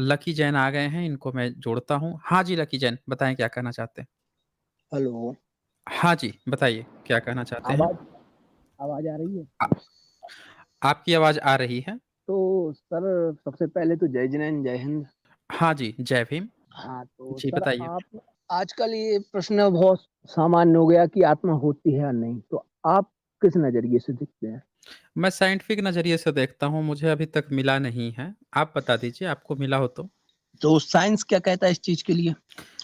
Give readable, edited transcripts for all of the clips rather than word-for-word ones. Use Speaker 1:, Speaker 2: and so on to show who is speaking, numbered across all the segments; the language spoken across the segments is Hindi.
Speaker 1: लकी जैन आ गए हैं, इनको मैं जोड़ता हूँ। हाँ जी, लकी जैन, बताएँ क्या कहना चाहते हैं?
Speaker 2: हेलो।
Speaker 1: हाँ जी, बताइए, क्या कहना चाहते हैं?
Speaker 2: आवाज़ आवाज़ आ रही है?
Speaker 1: अ, आपकी आवाज़ आ रही है।
Speaker 2: तो सर सबसे पहले तो जय जिनेंद, जय हिंद।
Speaker 1: हाँ जी, जय भीम।
Speaker 2: हाँ, तो
Speaker 1: जी,
Speaker 2: सर
Speaker 1: बताइए।
Speaker 2: आप आजकल ये प्रश्न बहुत सामान्य हो गया कि आत्मा होती है या नहीं, तो आप किस नज़रिए से देखते हैं?
Speaker 1: मैं साइंटिफिक नज़रिए से देखता हूँ, मुझे अभी तक मिला नहीं है। आप बता दीजिए, आपको मिला हो तो?
Speaker 2: तो साइंस क्या कहता है इस चीज़ के लिए?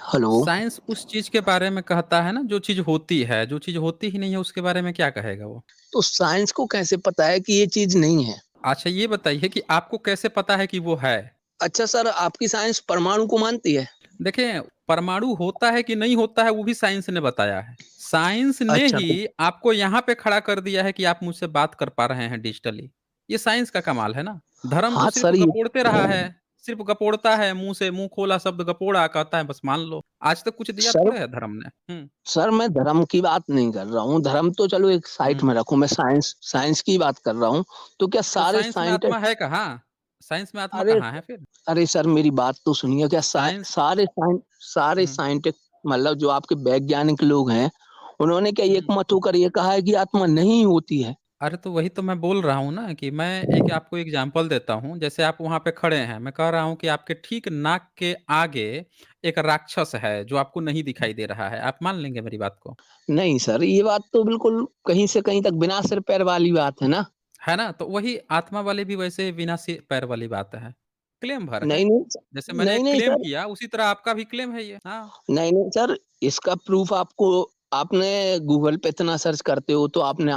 Speaker 2: हेलो।
Speaker 1: साइंस उस चीज़ के बारे में कहता है ना, जो चीज़ होती है, जो चीज़ होती ही नहीं है, उसके बारे में क्या कहेगा वो?
Speaker 2: तो साइंस को कैसे पता है कि ये चीज़ नहीं है?
Speaker 1: अच्छा, ये बताइए कि आपको कैसे पता है कि वो है?
Speaker 2: अच्छा सर, आपकी साइंस परमाणु को मानती है?
Speaker 1: देखिए, परमाणु होता है कि नहीं होता है, वो भी साइंस ने बताया है। साइंस ने
Speaker 2: अच्छा
Speaker 1: ही
Speaker 2: तो
Speaker 1: आपको यहाँ पे खड़ा कर दिया है कि आप मुझसे बात कर पा रहे हैं डिजिटली। ये साइंस का कमाल है ना। धर्म तो
Speaker 2: हाँ
Speaker 1: सिर्फ़
Speaker 2: सर, ये
Speaker 1: गपोड़ते रहा है, सिर्फ़ गपोड़ता है, मुँह से मुँह खोला शब्द गपोड़ा कहता है, बस मान लो। आज तक कुछ दिया
Speaker 2: सर
Speaker 1: थोड़े है धर्म ने।
Speaker 2: सर मैं धर्म की बात नहीं कर रहा हूँ, धर्म तो चलो एक साइड
Speaker 1: हुँ।
Speaker 2: में रखो, मैं साइंस साइंस की बात कर रहा हूँ। तो क्या
Speaker 1: तो
Speaker 2: सारे
Speaker 1: साइंस में आत्मा
Speaker 2: साइंटिस्ट
Speaker 1: है कहाँ? साइंस में आत्मा
Speaker 2: अरे
Speaker 1: कहाँ है फिर?
Speaker 2: अरे सर मेरी बात तो सुनिए, क्या
Speaker 1: साइंस
Speaker 2: सारे
Speaker 1: हुँ,
Speaker 2: साइंटिस्ट मतलब जो आपके वैज्ञानिक लोग हैं, उन्होंने क्या
Speaker 1: हुँ।
Speaker 2: एक मत होकर ये कहा है कि आत्मा नहीं होती है?
Speaker 1: अरे, तो वही तो मैं बोल रहा हूँ ना कि मैं एक आपको एग्ज़ाम्पल देता हूँ। जैसे आप वहाँ पे खड़े हैं, मैं कह रहा हूँ कि आपके ठीक नाक के आगे एक राक्षस है, जो आपको नहीं दिखाई दे रहा है। आप मान लेंगे मेरी बात को?
Speaker 2: नहीं सर, ये बात तो बिल्कुल कहीं से कहीं तक बिना सिर पैर वाली बात है ना।
Speaker 1: है ना? तो वही आत्मा वाले भी वैसे बिना सिर पैर वाली बात है। क्लेम भर है।
Speaker 2: नहीं नहीं
Speaker 1: जैसे मैंने
Speaker 2: नहीं
Speaker 1: एक
Speaker 2: नहीं
Speaker 1: क्लेम
Speaker 2: सर,
Speaker 1: किया, उसी तरह आपका भी क्लेम है ये। हाँ।
Speaker 2: नहीं नहीं सर, इसका प्रूफ आपको आपने गूगल पे इतना सर्च करते हो तो आपने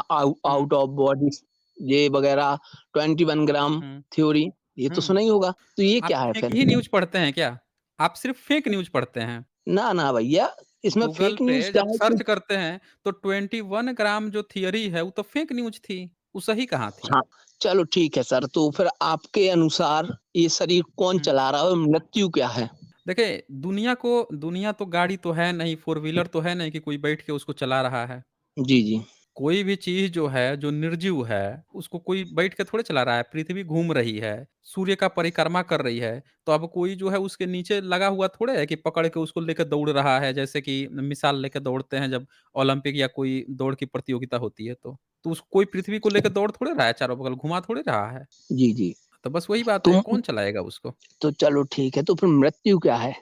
Speaker 1: हुँ,
Speaker 2: आउट ऑफ बॉडी ये वगैरह 21 ग्राम
Speaker 1: हुँ,
Speaker 2: थ्योरी ये तो
Speaker 1: हुँ।
Speaker 2: सुना ही होगा। तो ये
Speaker 1: आप
Speaker 2: क्या है
Speaker 1: फेक
Speaker 2: फिर?
Speaker 1: ही न्यूज़ पढ़ते हैं क्या? आप सिर्फ़ फेक न्यूज़ पढ़ते हैं।
Speaker 2: ना ना भैया, इसमें
Speaker 1: गूगल
Speaker 2: फेक
Speaker 1: पे
Speaker 2: न्यूज़ क्या
Speaker 1: जब
Speaker 2: है कि
Speaker 1: सर्च करते हैं तो 21 ग्राम जो थियरी है वो तो फेक न्यूज़ थी, वो सही कहाँ थी?
Speaker 2: हाँ, चलो ठीक है सर, तो फिर आपके अनुसार ये शरीर कौन
Speaker 1: हुँ।
Speaker 2: चला रहा है और मृत्यु क्या है?
Speaker 1: देखिए, दुनिया तो गाड़ी तो है नहीं, फ़ोर व्हीलर तो है नहीं कि कोई बैठ के उसको चला रहा है।
Speaker 2: जी, जी।
Speaker 1: कोई भी चीज़ जो है, जो निर्जीव है, उसको कोई बैठ के थोड़े चला रहा है। पृथ्वी घूम रही है, सूर्य का परिक्रमा कर रही है, तो अब कोई जो है उसके नीचे लगा हुआ थोड़े है कि पकड़ के उसको लेके दौड़ रहा है, जैसे कि मिसाल लेके दौड़ते हैं जब ओलंपिक या कोई दौड़ की प्रतियोगिता होती है तो। तो उस कोई पृथ्वी को लेके दौड़ थोड़े रहा है, चारों बगल घुमा थोड़े रहा है।
Speaker 2: जी, जी।
Speaker 1: तो बस वही बात है,
Speaker 2: तुम
Speaker 1: कौन चलाएगा उसको?
Speaker 2: तो चलो ठीक है, तो फिर मृत्यु क्या है?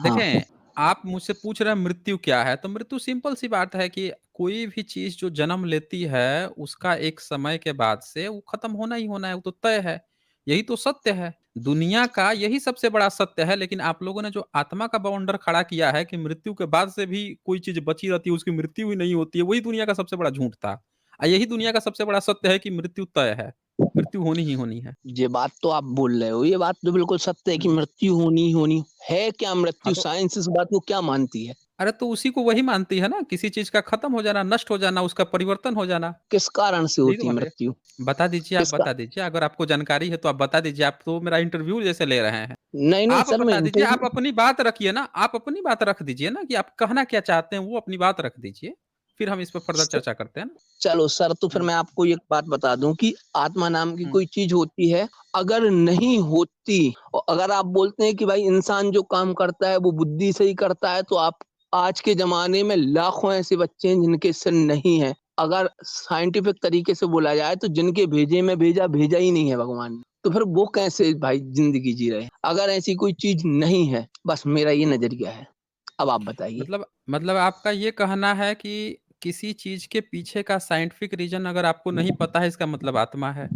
Speaker 2: हाँ।
Speaker 1: देखें, आप मुझसे पूछ रहे हैं मृत्यु क्या है? तो मृत्यु सिंपल सी बात है कि कोई भी चीज़ जो जन्म लेती है, उसका एक समय के बाद से वो खत्म होना ही होना है, वो तो तय है। यही तो सत्य है। दुनिया का यही सबसे बड़ा सत्य है, लेकिन आप लोगों ने जो आत्मा का बाउंडर खड़ा किया है कि मृत्यु के बाद से भी कोई चीज़ बची रहती है, उसकी मृत्यु ही नहीं होती है, वही दुनिया का सबसे बड़ा झूठ था। यही दुनिया का सबसे बड़ा सत्य है कि मृत्यु तय है। मृत्यु होनी ही होनी है।
Speaker 2: ये बात तो आप बोल रहे हो, ये बात तो बिल्कुल सत्य है कि
Speaker 1: हुँ।
Speaker 2: मृत्यु होनी ही होनी है। क्या
Speaker 1: हाँ,
Speaker 2: मृत्यु
Speaker 1: तो
Speaker 2: साइंस इस बात को क्या मानती है?
Speaker 1: अरे तो उसी को वही मानती है ना, किसी चीज़ का खत्म हो जाना, नष्ट हो जाना, उसका परिवर्तन हो जाना,
Speaker 2: किस कारण से
Speaker 1: यही तो
Speaker 2: होती है
Speaker 1: बात है।
Speaker 2: मृत्यु?
Speaker 1: बता दीजिए, आप
Speaker 2: किसका
Speaker 1: बता दीजिए, अगर आपको जानकारी है तो आप बता दीजिए, आप तो मेरा इंटरव्यू जैसे ले रहे हैं।
Speaker 2: नहीं, नहीं
Speaker 1: आप
Speaker 2: सर मैं
Speaker 1: बता दीजिए, आप
Speaker 2: इंटरव्यू
Speaker 1: अपनी बात रखिए ना, आप अपनी बात रख दीजिए ना कि आप कहना क्या चाहते हैं, वो अपनी बात रख दीजिए, फिर हम इस पे फर्दर
Speaker 2: स
Speaker 1: चर्चा करते हैं ना।
Speaker 2: चलो सर, तो फिर
Speaker 1: हुँ,
Speaker 2: मैं आपको एक बात बता दूँ कि आत्मा नाम की
Speaker 1: हुँ,
Speaker 2: कोई चीज़ होती है, अगर नहीं होती और अगर आप बोलते हैं कि भाई इंसान जो काम करता है वो बुद्धि से ही करता है, तो आप आज के ज़माने में लाखों ऐसे बच्चे हैं जिनके सिर नहीं है। अगर साइंटिफिक तरीके से बोला जाए तो जिनके भेजे में भेजा, भेजा ही नहीं है भगवान ने। तो फिर वो कैसे भाई ज़िंदगी जी रहे हैं? अगर ऐसी कोई चीज़ नहीं है, बस मेरा ये नज़रिया है। अब आप बताइए।
Speaker 1: मतलब आपका ये कहना है कि किसी चीज़ के पीछे का साइंटिफिक रीज़न अगर आपको नहीं पता है, इसका मतलब आत्मा है।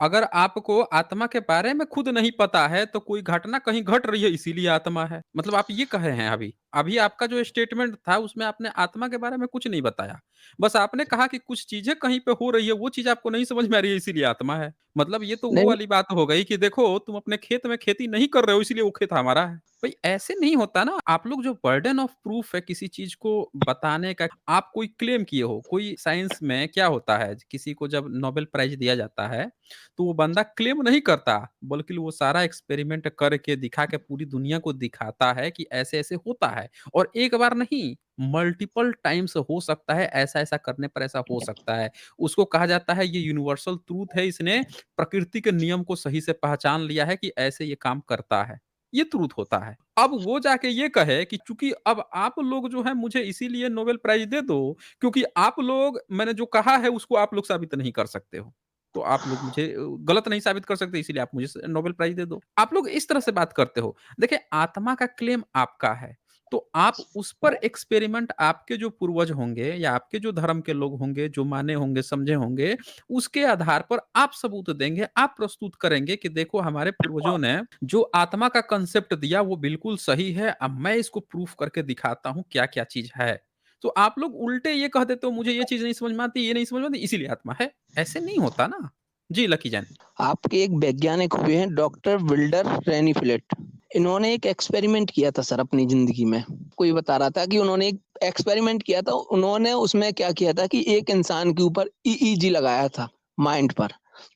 Speaker 1: अगर आपको आत्मा के बारे में खुद नहीं पता है, तो कोई घटना कहीं घट रही है इसीलिए आत्मा है। मतलब आप ये कहे हैं अभी। अभी आपका जो स्टेटमेंट था उसमें आपने आत्मा के बारे में कुछ नहीं बताया। बस आपने कहा कि कुछ चीज़ें कहीं पे हो रही है, वो चीज़ आपको नहीं समझ में आ रही है इसीलिए आत्मा है। मतलब ये तो वो
Speaker 2: नहीं
Speaker 1: वाली बात हो गई कि देखो तुम अपने खेत में खेती नहीं कर रहे हो इसलिए वो खेत हमारा है। भई ऐसे नहीं होता ना, आप लोग जो बर्डन ऑफ प्रूफ है किसी चीज़ को बताने का, आप कोई क्लेम किए हो, कोई साइंस में क्या होता है, किसी को जब नोबेल प्राइज़ दिया जाता है तो वो बंदा क्लेम नहीं करता, बल्कि वो सारा एक्सपेरिमेंट करके दिखा के पूरी दुनिया को दिखाता है कि ऐसे-ऐसे होता है और एक बार नहीं, मल्टीपल टाइम्स हो सकता है, ऐसा-ऐसा करने पर ऐसा हो सकता है। उसको कहा जाता है ये यूनिवर्सल ट्रूथ है, इसने प्रकृति के नियम को सही से पहचान लिया है कि ऐसे ये काम करता है। ये ट्रुथ होता है। अब वो जाके ये कहे कि चूँकि अब आप लोग जो हैं मुझे इसीलिए नोबेल प्राइज़ दे दो, क्योंकि आप लोग मैंने जो कहा है उसको आप लोग साबित नहीं कर सकते हो। तो आप लोग मुझे गलत नहीं साबित कर सकते, इसीलिए आप मुझे स नोबेल प्राइज़ दे दो। आप लोग इस तरह से बात करते हो। देखिए, आत्मा का क्लेम आपका है, तो आप उस पर एक्सपेरिमेंट आपके जो पूर्वज होंगे या आपके जो धर्म के लोग होंगे, जो माने होंगे, समझे होंगे, उसके आधार पर आप सबूत देंगे, आप प्रस्तुत करेंगे कि देखो हमारे पूर्वजों ने जो आत्मा का कांसेप्ट दिया वो बिल्कुल सही है, अब मैं इसको प्रूफ करके दिखाता हूँ क्या-क्या चीज़ है। तो आप लोग उल्टे ये कह देते हो मुझे ये चीज़ नहीं समझ में आती, ये नहीं समझ में आती, इसीलिए आत्मा है। ऐसे नहीं होता ना। जी, लकी जैन।
Speaker 2: आपके एक वैज्ञानिक हुए हैं डॉक्टर विल्डर रेनीफिलिट। इन्होंने एक एक्सपेरिमेंट किया था सर अपनी ज़िंदगी में। कोई बता रहा था कि उन्होंने एक एक्सपेरिमेंट किया था, उन्होंने उसमें क्या किया था कि एक इंसान के ऊपर ईईजी लगाया था माइंड पर।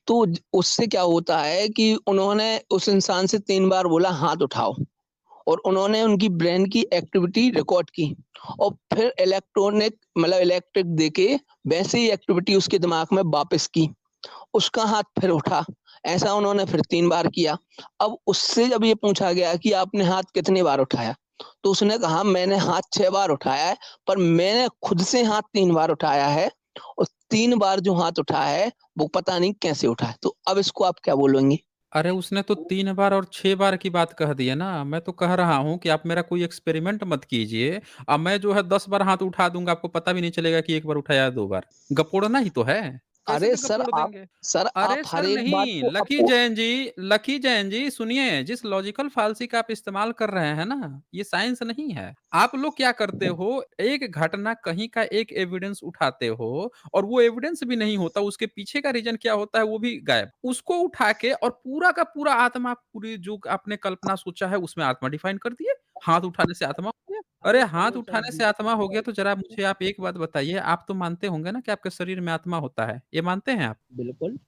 Speaker 2: तो ज उससे क्या होता है कि उन्होंने उस इंसान से 3 बार बोला हाथ उठाओ और उन्होंने उनकी ब्रेन की एक्टिविटी रिकॉर्ड की और फिर इलेक्ट्रॉनिक मतलब इलेक्ट्रिक देके वैसे ही एक्टिविटी उसके दिमाग में वापस की। उसका हाथ फिर उठा, ऐसा उन्होंने फिर 3 बार किया। अब उससे जब ये पूछा गया कि आपने हाथ कितनी बार उठाया? तो उसने कहा मैंने हाथ 6 बार उठाया है, पर मैंने खुद से हाथ 3 बार उठाया है और 3 बार जो हाथ उठाया है, वो पता नहीं कैसे उठा है। तो अब इसको आप क्या बोलेंगे?
Speaker 1: अरे उसने तो 3 बार और 6 बार की बात कह दी है ना। मैं तो कह रहा हूँ कि आप मेरा कोई एक्सपेरिमेंट मत कीजिए। अब मैं जो है 10 बार हाथ उठा दूँगा, आपको पता भी नहीं चलेगा कि 1 बार उठाया या 2 बार। गपोड़ना ही तो है। कैसे
Speaker 2: अरे
Speaker 1: के गपोड़ देंगे?
Speaker 2: आप
Speaker 1: अरे
Speaker 2: हर
Speaker 1: सर
Speaker 2: एक बात
Speaker 1: नहीं,
Speaker 2: को अपो
Speaker 1: लकी जैन जी सुनिए, जिस लॉजिकल फालसी का आप इस्तेमाल कर रहे हैं ना, ये साइंस नहीं है। आप लोग क्या करते हो, एक घटना कहीं का एक एविडेंस उठाते हो और वो एविडेंस भी नहीं होता, उसके पीछे का रीज़न क्या होता है वो भी गायब। उसको उठा के और पूरा का पूरा आत्मा पूरी जो आपने कल्पना सोचा है उसमें आत्मा डिफाइन कर दिए। हाथ उठाने से आत्मा हो गया। अरे हाथ उठाने से आत्मा हो गया तो ज़रा मुझे आप एक बात बताइए, आप तो मानते होंगे ना कि आपके शरीर में आत्मा होता है, ये मानते हैं आप?
Speaker 2: बिल्कुल।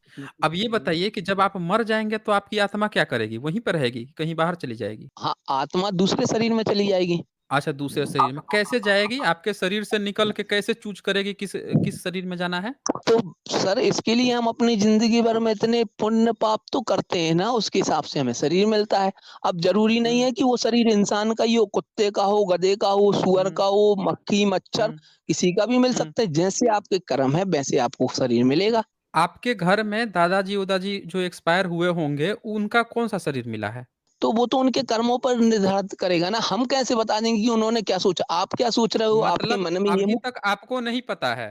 Speaker 1: अब ये बताइए कि जब आप मर जाएँगे तो आपकी आत्मा क्या करेगी? वहीं पे रहेगी, कहीं बाहर चली जाएगी?
Speaker 2: हाँ, आत्मा दूसरे शरीर में चली जाएगी।
Speaker 1: अच्छा दूसरे शरीर में, कैसे जाएगी? आपके शरीर से निकल के कैसे चूज़ करेगी किस किस शरीर में जाना है?
Speaker 2: तो सर इसके लिए हम अपनी ज़िंदगी भर में इतने पुण्य पाप तो करते हैं ना, उसके हिसाब से हमें शरीर मिलता है। अब ज़रूरी नहीं
Speaker 1: हुँ,
Speaker 2: है कि वो शरीर इंसान का ही हो, कुत्ते का हो, गधे का हो, सुअर
Speaker 1: हुँ,
Speaker 2: का हो, मक्खी, मच्छर,
Speaker 1: हुँ,
Speaker 2: किसी का भी मिल
Speaker 1: हुँ।
Speaker 2: सकता है। जैसे आपके कर्म है, वैसे आपको शरीर मिलेगा।
Speaker 1: आपके घर में दादाजी-ओदाजी जो एक्सपायर हुए होंगे, उनका कौन-सा शरीर मिला है?
Speaker 2: तो वो तो उनके कर्मों पर निर्धारित करेगा ना, हम कैसे बता देंगे कि उन्होंने क्या सोचा? आप क्या सोच रहे हो? आपके
Speaker 1: मतलब
Speaker 2: मन में ये
Speaker 1: अभी
Speaker 2: मु
Speaker 1: तक आपको नहीं पता है?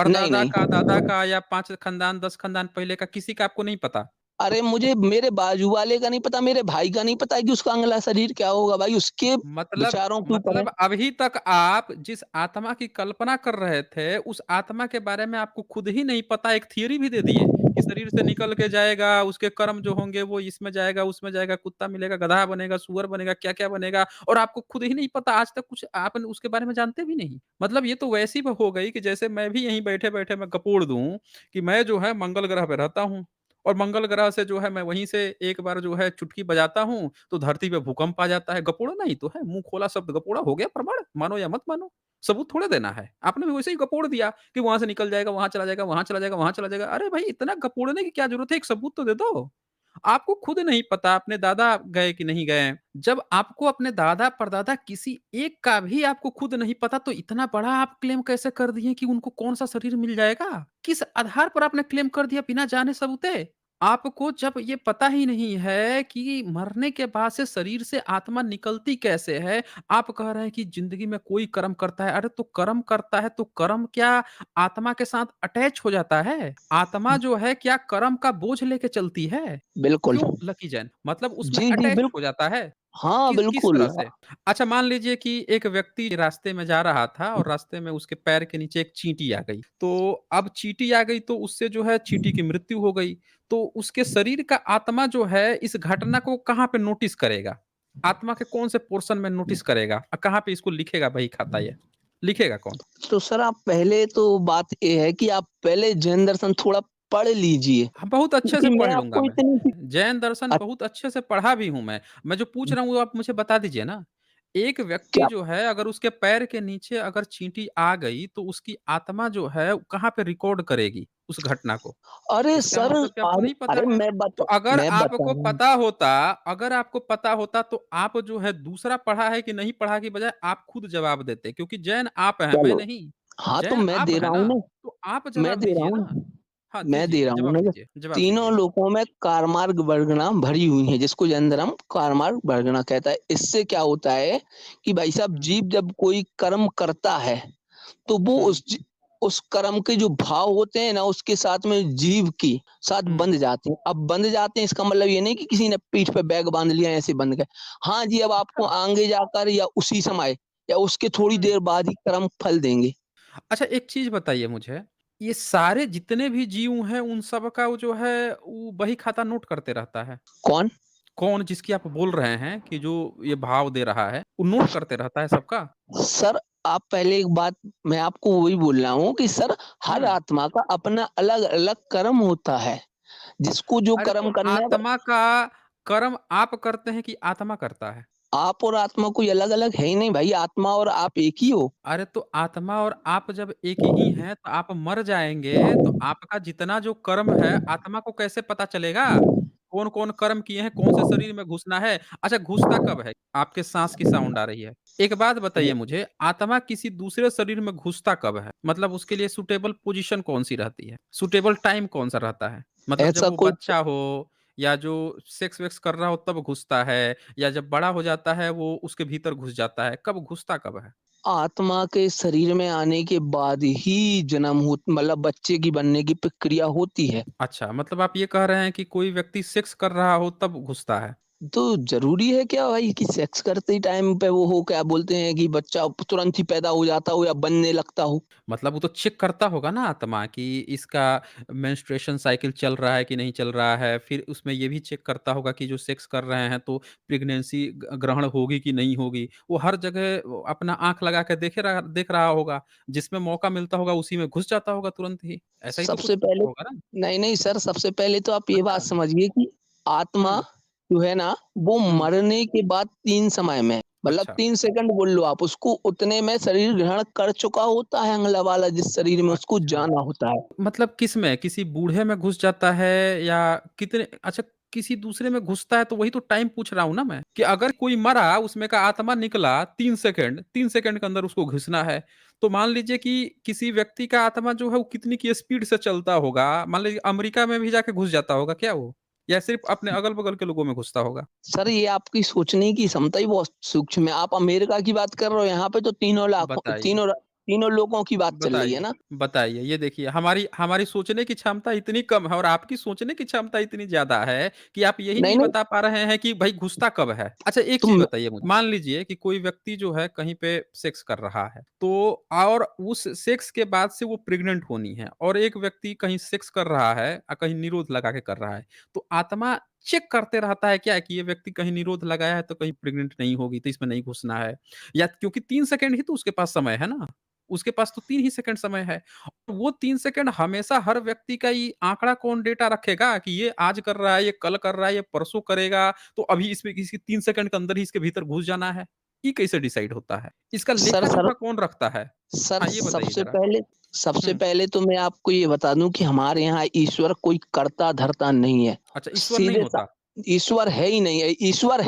Speaker 2: नहीं,
Speaker 1: परदादा
Speaker 2: नहीं।
Speaker 1: का, दादा का या 5 खानदान, 10 खानदान पहले का किसी का आपको नहीं पता?
Speaker 2: अरे मुझे मेरे बाजू वाले का नहीं पता, मेरे भाई का नहीं पता कि उसका अगला शरीर क्या होगा भाई, उसके
Speaker 1: मतलब
Speaker 2: विचारों के ऊपर है।
Speaker 1: मतलब अभी तक आप जिस आत्मा की कल्पना कर रहे थे, उस आत्मा के बारे में आपको खुद ही नहीं पता, एक थियरी भी दे दिए कि शरीर से निकल के जाएगा, उसके कर्म जो होंगे वो इसमें जाएगा, उसमें जाएगा, कुत्ता मिलेगा, गधा बनेगा, सूअर बनेगा, क्या-क्या बनेगा और आपको खुद ही नहीं पता, आज तक कुछ आप उसके बारे में जानते भी नहीं। मतलब ये तो वैसी हो गई कि जैसे मैं भी यहीं बैठे-बैठे मैं गपोड़ दूँ कि मैं जो है मंगल ग्रह पे रहता हूँ और मंगल ग्रह से जो है मैं वहीं से एक बार जो है चुटकी बजाता हूँ, तो धरती पे भूकंप आ जाता है। गपोड़ना ही तो है, मुँह खोला शब्द गपोड़ा हो गया प्रमाण, मानो या मत मानो। सबूत थोड़े देना है। आपने भी वैसे ही गपोड़ दिया कि वहाँ से निकल जाएगा, वहाँ चला जाएगा, वहाँ चला जाएगा, वहाँ चला जाएगा। अरे भाई इतना गपोड़ने की क्या ज़रूरत है? एक सबूत तो दे दो। आपको खुद नहीं पता अपने दादा गए कि नहीं गए। जब आपको अपने दादा-परदादा किसी एक का भी आपको खुद नहीं पता तो इतना बड़ा आप क्लेम कैसे कर दिए कि उनको कौन-सा शरीर मिल जाएगा? किस आधार पर आपने क्लेम कर दिया बिना जाने सबूते? आपको जब ये पता ही नहीं है कि मरने के बाद से शरीर से आत्मा निकलती कैसे है, आप कह रहे हैं कि ज़िंदगी में कोई कर्म करता है। अरे! तो कर्म करता है तो कर्म क्या आत्मा के साथ अटैच हो जाता है? आत्मा जो है क्या कर्म का बोझ लेके चलती है?
Speaker 2: बिल्कुल।
Speaker 1: क्यों लकी जैन? मतलब उसमें
Speaker 2: जी, जी,
Speaker 1: अटैच हो जाता है?
Speaker 2: हाँ,
Speaker 1: किस
Speaker 2: बिल्कुल।
Speaker 1: तरह से? अच्छा मान लीजिए कि एक व्यक्ति रास्ते में जा रहा था और रास्ते में उसके पैर के नीचे एक चींटी आ गई। तो अब चींटी आ गई तो उससे जो है चींटी की मृत्यु हो गई। तो उसके शरीर का आत्मा जो है इस घटना को कहाँ पे नोटिस करेगा? आत्मा के कौन से पोर्शन में नोटिस करेगा? कहाँ पे इसको लिखेगा बही खाता ये? लिखेगा कौन?
Speaker 2: तो सर आप पहले तो बात ये है कि आप पहले जैन दर्शन थोड़ा पढ़ लीजिए,
Speaker 1: हाँ, बहुत अच्छे से
Speaker 2: क्योंकि
Speaker 1: पढ़
Speaker 2: मैं
Speaker 1: लूँगा
Speaker 2: आपको
Speaker 1: मैं।
Speaker 2: इतनी सी
Speaker 1: जैन दर्शन बहुत अच्छे से पढ़ा भी हूँ मैं। मैं जो पूछ रहा हूँ वो आप मुझे बता दीजिए ना। एक व्यक्ति
Speaker 2: क्या?
Speaker 1: जो है अगर उसके पैर के नीचे अगर चींटी आ गई तो उसकी आत्मा जो है वो कहाँ पे रिकॉर्ड करेगी उस घटना को?
Speaker 2: अरे
Speaker 1: इसका
Speaker 2: सर,
Speaker 1: मतलब कि आपको
Speaker 2: अरे
Speaker 1: नहीं पता
Speaker 2: अरे
Speaker 1: है। तो
Speaker 2: मैं बता रहा हूँ।
Speaker 1: अगर आपको पता होता तो आप जो है दूसरा पढ़ा है कि नहीं पढ़ा की बजाय आप खुद जवाब देते क्योंकि जैन आप हैं, मैं
Speaker 2: चलो,
Speaker 1: नहीं।
Speaker 2: हाँ, तो
Speaker 1: जैन
Speaker 2: मैं
Speaker 1: आप
Speaker 2: दे
Speaker 1: हैं
Speaker 2: रहा
Speaker 1: ना,
Speaker 2: हूँ ना,
Speaker 1: तो आप
Speaker 2: मैं
Speaker 1: जवाब
Speaker 2: दे रहा
Speaker 1: दीजिए
Speaker 2: हूँ
Speaker 1: ना।
Speaker 2: ना,
Speaker 1: हाँ,
Speaker 2: मैं दे
Speaker 1: दीजिए,
Speaker 2: रहा हूँ
Speaker 1: जवाब
Speaker 2: ना,
Speaker 1: दीजिए, जवाब
Speaker 2: तीनों
Speaker 1: दीजिए।
Speaker 2: लोकों में कार्मार्ग वर्गना भरी हुई है, जिसको जैन धर्म कार्मार्ग वर्गना कहता है। इससे क्या होता है कि भाई साहब,
Speaker 1: हुँ,
Speaker 2: जीव जब कोई कर्म करता है तो वो
Speaker 1: हुँ,
Speaker 2: उस कर्म के जो भाव होते हैं ना, उसके साथ में जीव की साथ
Speaker 1: हुँ,
Speaker 2: बंध जाते हैं। अब बंध जाते हैं, इसका मतलब ये नहीं कि किसी ने पीठ पे बैग बांध लिया ऐसे बंध गए। हाँ जी, अब आपको
Speaker 1: अच्छा।
Speaker 2: आगे जाकर या उसी समय या उसके थोड़ी
Speaker 1: हुँ।
Speaker 2: देर बाद ही कर्म फल देंगे।
Speaker 1: अच्छा एक चीज़ बताइए मुझे, ये सारे जितने भी जीव हैं उन सब का वो जो है वो बही खाता नोट करते रहता है?
Speaker 2: कौन?
Speaker 1: कौन जिसकी आप बोल रहे हैं कि जो ये भाव दे रहा है, वो नोट करते रहता है सबका?
Speaker 2: सर, आप पहले एक बात, मैं आपको वही बोल रहा हूँ कि सर, हर
Speaker 1: हुँ।
Speaker 2: आत्मा का अपना अलग-अलग कर्म होता है। जिसको जो
Speaker 1: अरे
Speaker 2: कर्म
Speaker 1: तो
Speaker 2: करना है,
Speaker 1: आत्मा का कर्म आप करते हैं कि आत्मा करता है?
Speaker 2: आप और आत्मा कोई अलग-अलग है ही नहीं भाई, आत्मा और आप एक ही हो।
Speaker 1: अरे तो आत्मा और आप जब एक ही हैं, तो आप मर जाएँगे, तो आपका जितना जो कर्म है, आत्मा को कैसे पता चलेगा? कौन-कौन कर्म किए हैं, कौन से शरीर में घुसना है? अच्छा घुसता कब है? आपके साँस की साउंड आ रही है। एक बात बताइए मुझे, आत्मा किसी दूसरे शरीर में घुसता कब है? मतलब उसके लिए सूटेबल पोज़ीशन कौन-सी रहती है? सूटेबल टाइम कौन-सा रहता है? मतलब जब
Speaker 2: ऐसा
Speaker 1: वो
Speaker 2: कोई
Speaker 1: बच्चा हो या जो सेक्स-वेक्स कर रहा हो तब घुसता है या जब बड़ा हो जाता है, वो उसके भीतर घुस जाता है, कब घुसता कब है?
Speaker 2: आत्मा के शरीर में आने के बाद ही जन्म हो, मतलब बच्चे की बनने की प्रक्रिया होती है।
Speaker 1: अच्छा, मतलब आप ये कह रहे हैं कि कोई व्यक्ति सेक्स कर रहा हो तब घुसता है।
Speaker 2: तो ज़रूरी है क्या भाई कि सेक्स करते ही टाइम पे वो हो, क्या बोलते हैं कि बच्चा तुरंत ही पैदा हो जाता हो या बनने लगता हो?
Speaker 1: मतलब वो तो चेक करता होगा ना आत्मा कि इसका मेंस्ट्रुएशन साइकिल चल रहा है कि नहीं चल रहा है। फिर उसमें ये भी चेक करता होगा कि जो सेक्स कर रहे हैं तो प्रेग्नेंसी ग्रहण होगी कि नहीं होगी। वो हर जगह वो अपना आँख लगा के देख रहा होगा। जिसमें मौका मिलता होगा उसी में घुस जाता होगा तुरंत ही। ऐसा ही तो कुछ
Speaker 2: सबसे
Speaker 1: होता
Speaker 2: पहले
Speaker 1: होगा ना?
Speaker 2: नहीं, नहीं सर, सबसे पहले तो आप ये बात
Speaker 1: अच्छा।
Speaker 2: समझिए कि आत्मा
Speaker 1: हुँ,
Speaker 2: जो है ना, वो
Speaker 1: हुँ।
Speaker 2: मरने के बाद 3 समय में, मतलब
Speaker 1: अच्छा,
Speaker 2: 3 सेकंड बोल लो आप, उसको उतने में शरीर ग्रहण कर चुका होता है, अगला वाला जिस शरीर में उसको
Speaker 1: अच्छा।
Speaker 2: जाना होता है।
Speaker 1: मतलब किस में? किसी बूढ़े में घुस जाता है या कितने अच्छा किसी दूसरे में घुसता है तो वही तो टाइम पूछ रहा हूँ ना मैं, कि अगर कोई मरा उसमें का आत्मा निकला 3 सेकंड के अंदर उसको घुसना है। तो मान लीजिए कि किसी व्यक्ति का आत्मा जो है वो कितनी की स्पीड से चलता होगा? मान लीजिए अमेरिका में भी जाके घुस जाता होगा क्या वो? या सिर्फ़ अपने अगल-बगल के लोगों में घुसता होगा?
Speaker 2: सर, ये आपकी सोचने की क्षमता ही बहुत सूक्ष्म है। आप अमेरिका की बात कर रहे हो, यहाँ पे तो
Speaker 1: बताइए।
Speaker 2: तीनों लोगों की बात चल रही है
Speaker 1: बताइए,
Speaker 2: ना।
Speaker 1: बताइए। ये देखिए हमारी हमारी सोचने की क्षमता इतनी कम है और आपकी सोचने की क्षमता इतनी ज़्यादा है कि आप यही
Speaker 2: नहीं,
Speaker 1: नहीं
Speaker 2: नहीं,
Speaker 1: बता पा रहे हैं कि भाई घुसता कब है? अच्छा एक
Speaker 2: तो
Speaker 1: चीज़
Speaker 2: म
Speaker 1: बताइए मुझे, मान लीजिए कि कोई व्यक्ति जो है कहीं पे सेक्स कर रहा है, तो और उस सेक्स के बाद से वो प्रेग्नेंट होनी है और एक व्यक्ति कहीं सेक्स कर रहा है कहीं निरोध लगा के कर रहा है, तो आत्मा चेक करते रहता है क्या कि ये व्यक्ति कहीं निरोध लगाया है तो कहीं प्रेग्नेंट नहीं होगी तो इसमें नहीं घुसना है? या क्योंकि 3 सेकंड ही तो उसके पास समय है ना? उसके पास तो 3 ही सेकंड समय है। वो 3 सेकंड हमेशा हर व्यक्ति का ये आँकड़ा कौन डेटा रखेगा कि ये आज कर रहा है, ये कल कर रहा है, ये परसों करेगा, तो अभी इसमें किसी 3 सेकंड के अंदर ही इसके भीतर घुस जाना है। ये कैसे डिसाइड होता है? इसका
Speaker 2: सर सर
Speaker 1: लेखा-जोखा कौन रखता है?
Speaker 2: सर,
Speaker 1: हाँ, ये बताइए ज़रा?
Speaker 2: सबसे
Speaker 1: हुँ।
Speaker 2: पहले तो मैं आपको ये बता दूँ कि हमारे यहाँ ईश्वर कोई कर्ता-धर्ता नहीं है।
Speaker 1: अच्छा ईश्वर नहीं
Speaker 2: सीधे सा
Speaker 1: होता?
Speaker 2: ईश्वर है ही नहीं है, ईश्वर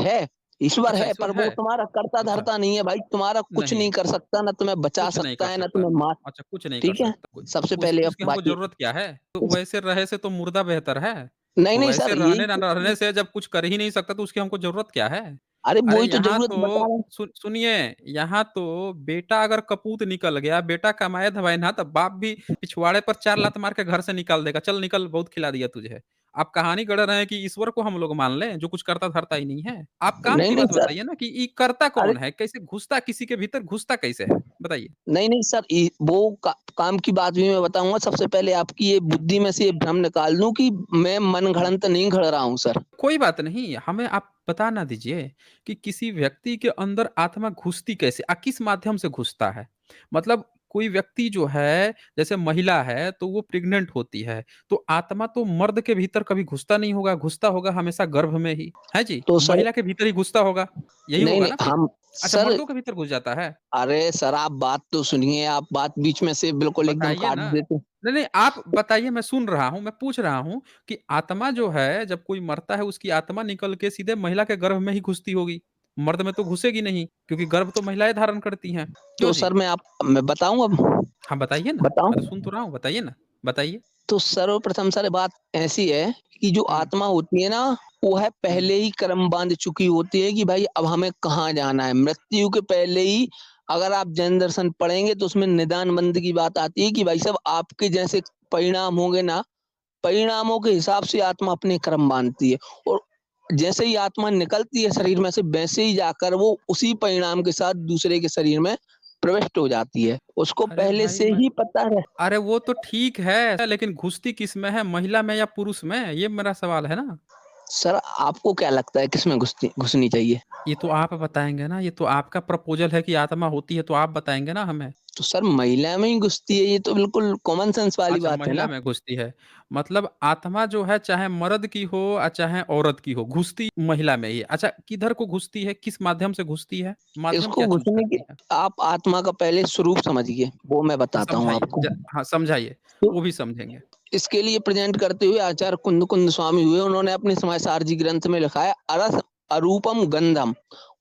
Speaker 1: अच्छा
Speaker 2: है,
Speaker 1: ईश्वर
Speaker 2: पर
Speaker 1: है?
Speaker 2: वो तुम्हारा
Speaker 1: अच्छा,
Speaker 2: कर्ता-धर्ता नहीं है भाई, तुम्हारा कुछ
Speaker 1: नहीं,
Speaker 2: नहीं कर सकता, ना तुम्हें बचा
Speaker 1: कुछ नहीं
Speaker 2: सकता
Speaker 1: कर
Speaker 2: है, ना
Speaker 1: सकता।
Speaker 2: तुम्हें मार।
Speaker 1: अच्छा कुछ नहीं कर
Speaker 2: ठीक है?
Speaker 1: सकता कोई।
Speaker 2: सबसे
Speaker 1: उस
Speaker 2: पहले अब
Speaker 1: उसकी हमको
Speaker 2: बात ये,
Speaker 1: ज़रूरत क्या है? तो वैसे रहे से तो मुर्दा बेहतर है।
Speaker 2: नहीं, नहीं
Speaker 1: वैसे
Speaker 2: सर, यही
Speaker 1: रहने ना रहने से जब कुछ कर ही नहीं सकता तो उसकी हमको ज़रूरत क्या है?
Speaker 2: अरे
Speaker 1: अरे
Speaker 2: वही तो
Speaker 1: यहाँ
Speaker 2: ज़रूरत बता
Speaker 1: तो
Speaker 2: रहा हूँ।
Speaker 1: सुनिए, यहाँ तो बेटा अगर कपूत निकल गया, बेटा कमाए धमाए ना तब बाप भी पिछवाड़े पर 4 लात मार के घर से निकाल देगा, "चल निकल बहुत खिला दिया तुझे।" आप कहानी गढ़ रहे हैं कि ईश्वर को हम लोग मान लें, जो कुछ करता-धरता ही नहीं है। आप काम
Speaker 2: नहीं,
Speaker 1: की
Speaker 2: नहीं
Speaker 1: बात
Speaker 2: सर,
Speaker 1: बताइए ना कि ये करता
Speaker 2: अरे
Speaker 1: कौन है? कैसे घुसता किसी के भीतर घुसता कैसे है? बताइए।
Speaker 2: नहीं, नहीं सर, वो काम की बात भी मैं बताऊँगा। सबसे पहले आपकी ये बुद्धि में से ये भ्रम निकाल दूँ कि मैं
Speaker 1: हुँ।
Speaker 2: मनगढ़ंत नहीं घड़ रहा हूँ सर।
Speaker 1: कोई बात नहीं, हमें आप बता ना दीजिए कि किसी व्यक्ति के अंदर आत्मा घुसती कैसे किस माध्यम से घुसता है? मतलब कोई व्यक्ति जो है, जैसे महिला है, तो वो प्रेग्नेंट होती है, तो आत्मा तो मर्द के भीतर कभी घुसता नहीं होगा, घुसता होगा हमेशा गर्भ में ही, है जी?
Speaker 2: तो सर
Speaker 1: महिला के भीतर ही घुसता होगा, यही
Speaker 2: नहीं,
Speaker 1: होगा
Speaker 2: नहीं
Speaker 1: ना फिर?
Speaker 2: हम
Speaker 1: अच्छा,
Speaker 2: सर
Speaker 1: मर्दों के भीतर घुस जाता है?
Speaker 2: अरे सर आप बात तो सुनिए, आप बात बीच में से बिल्कुल एकदम
Speaker 1: बताइए
Speaker 2: काट
Speaker 1: ना।
Speaker 2: देते।
Speaker 1: नहीं, नहीं, आप बताइए, मैं सुन रहा हूँ, मैं पूछ रहा हूँ कि आत्मा जो है, जब कोई मरता है, उसकी आत्मा निकल के सीधे महिला के गर्भ में ही घुसती होगी। मर्द में तो घुसेगी नहीं, क्योंकि गर्भ तो महिलाएँ धारण करती हैं। क्यों
Speaker 2: तो
Speaker 1: जी?
Speaker 2: सर मैं बताऊँ अब?
Speaker 1: हाँ, बताइए ना, मैं तो
Speaker 2: बताऊँ?
Speaker 1: सुन तो रहा हूँ, बताइए ना, बताइए।
Speaker 2: तो सर्वप्रथम सर बात ऐसी है कि जो
Speaker 1: हुँ,
Speaker 2: आत्मा होती है ना, वो है
Speaker 1: हुँ।
Speaker 2: पहले ही कर्म बाँध चुकी होती है कि भाई अब हमें कहाँ जाना है। मृत्यु के पहले ही अगर आप जैन दर्शन पढ़ेंगे तो उसमें निदान बंद की बात आती है कि भाई साहब आपके जैसे परिणाम होंगे ना, परिणामों के हिसाब से आत्मा अपने कर्म बाँधती है और जैसे ही आत्मा निकलती है शरीर में से वैसे ही जाकर वो उसी परिणाम के साथ दूसरे के शरीर में प्रविष्ट हो जाती है। उसको
Speaker 1: अरे
Speaker 2: पहले
Speaker 1: भाई,
Speaker 2: से
Speaker 1: मैं
Speaker 2: ही पता है।
Speaker 1: अरे वो तो ठीक है, लेकिन घुसती किस में है, महिला में या पुरुष में? ये मेरा सवाल है ना।
Speaker 2: सर आपको क्या लगता है किसमें घुसनी चाहिए?
Speaker 1: ये तो आप बताएँगे ना, ये तो आपका प्रपोज़ल है कि आत्मा होती है, तो आप बताएँगे ना हमें।
Speaker 2: तो सर महिला में ही घुसती है, ये तो बिल्कुल कॉमन सेंस वाली
Speaker 1: अच्छा,
Speaker 2: बात है
Speaker 1: महिला
Speaker 2: ना।
Speaker 1: में घुसती है। मतलब आत्मा जो है, चाहे मर्द की हो चाहे औरत की हो, घुसती महिला में ही है। अच्छा, किधर को घुसती है? किस माध्यम से घुसती है? माध्यम
Speaker 2: इसको
Speaker 1: क्या चूज़
Speaker 2: घुसने की
Speaker 1: करती है?
Speaker 2: आप आत्मा का पहले स्वरूप समझिए, वो मैं बताता हूँ
Speaker 1: समझाइए
Speaker 2: आपको।
Speaker 1: हाँ, समझाइए,
Speaker 2: तो
Speaker 1: वो भी समझेंगे।
Speaker 2: इसके लिए प्रेज़ेंट करते हुए आचार्य कुंद स्वामी हुए, उन्होंने अपने समाजसारजी ग्रंथ में लिखा है अरस अरूपम गंधम।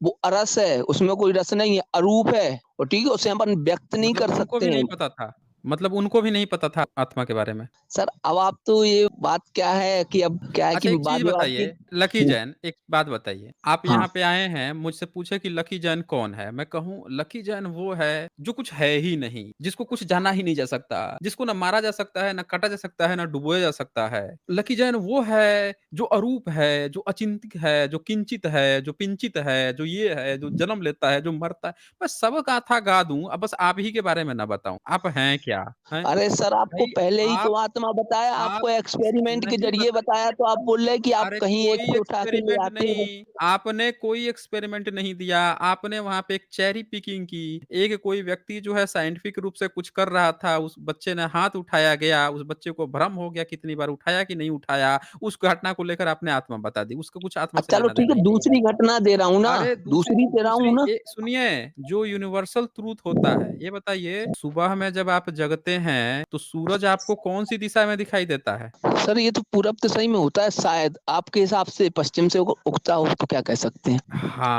Speaker 2: वो अरस है, उसमें कोई रस नहीं है, अरूप है और ठीक है, उसे अपन व्यक्त नहीं
Speaker 1: मतलब
Speaker 2: कर
Speaker 1: उनको भी
Speaker 2: सकते हैं।
Speaker 1: नहीं पता था? मतलब उनको भी नहीं पता था आत्मा के बारे में?
Speaker 2: सर अब आप तो ये बात क्या है कि अब क्या है कि
Speaker 1: अच्छा, एक चीज़
Speaker 2: वाद-विवाद की
Speaker 1: बताइए, लकी
Speaker 2: हुँ,
Speaker 1: जैन, एक बात बताइए। आप
Speaker 2: हाँ।
Speaker 1: यहाँ पे आए हैं, मुझसे पूछे कि लकी जैन कौन है? मैं कहूँ लकी जैन वो है, जो कुछ है ही नहीं, जिसको कुछ जाना ही नहीं जा सकता, जिसको ना मारा जा सकता है, ना काटा जा सकता है, ना डुबोया जा सकता है। लकी जैन वो है, जो अरूप है, जो अचिंत्य है, जो किंचित है, जो पिंचित है, जो ये है, जो जन्म लेता है, जो मरता है। मैं सब गाथा गा दूँ, अब बस आप ही के बारे में ना बताऊँ। आप हैं क्या? हैं?
Speaker 2: अरे सर आपको
Speaker 1: भाई,
Speaker 2: पहले ही तो
Speaker 1: आप
Speaker 2: आत्मा बताया,
Speaker 1: आप
Speaker 2: आपको एक्सपेरिमेंट के
Speaker 1: नहीं
Speaker 2: ज़रिए
Speaker 1: बता
Speaker 2: बताया तो आप बोल रहे हैं कि आप
Speaker 1: अरे
Speaker 2: कहीं एक
Speaker 1: कोई
Speaker 2: से उठा के ले
Speaker 1: एक्सपेरिमेंट
Speaker 2: आते हो।
Speaker 1: नहीं, आपने कोई एक्सपेरिमेंट नहीं दिया, आपने वहाँ पे एक चेरी पिकिंग की। एक कोई व्यक्ति जो है साइंटिफिक रूप से कुछ कर रहा था, उस बच्चे ने हाथ उठाया गया, उस बच्चे को भ्रम हो गया कितनी बार उठाया कि नहीं उठाया, उस घटना को लेकर आपने आत्मा बता दी, उसका कुछ आत्मा से
Speaker 2: चलो ठीक
Speaker 1: लेना-देना
Speaker 2: है
Speaker 1: ही नहीं है।
Speaker 2: दूसरी घटना दे रहा हूँ ना,
Speaker 1: अरे दूसरी
Speaker 2: दूसरी दे रहा
Speaker 1: दूसरी
Speaker 2: हूँ ना।
Speaker 1: सुनिए, जो यूनिवर्सल ट्रुथ होता है, ये बताइए सुबह में जब आप जगते हैं, तो सूरज आपको कौन-सी दिशा में दिखाई देता है?
Speaker 2: सर ये तो पूरब तो सही में होता है शायद, आपके हिसाब से पश्चिम से उगता हो तो क्या कह सकते हैं?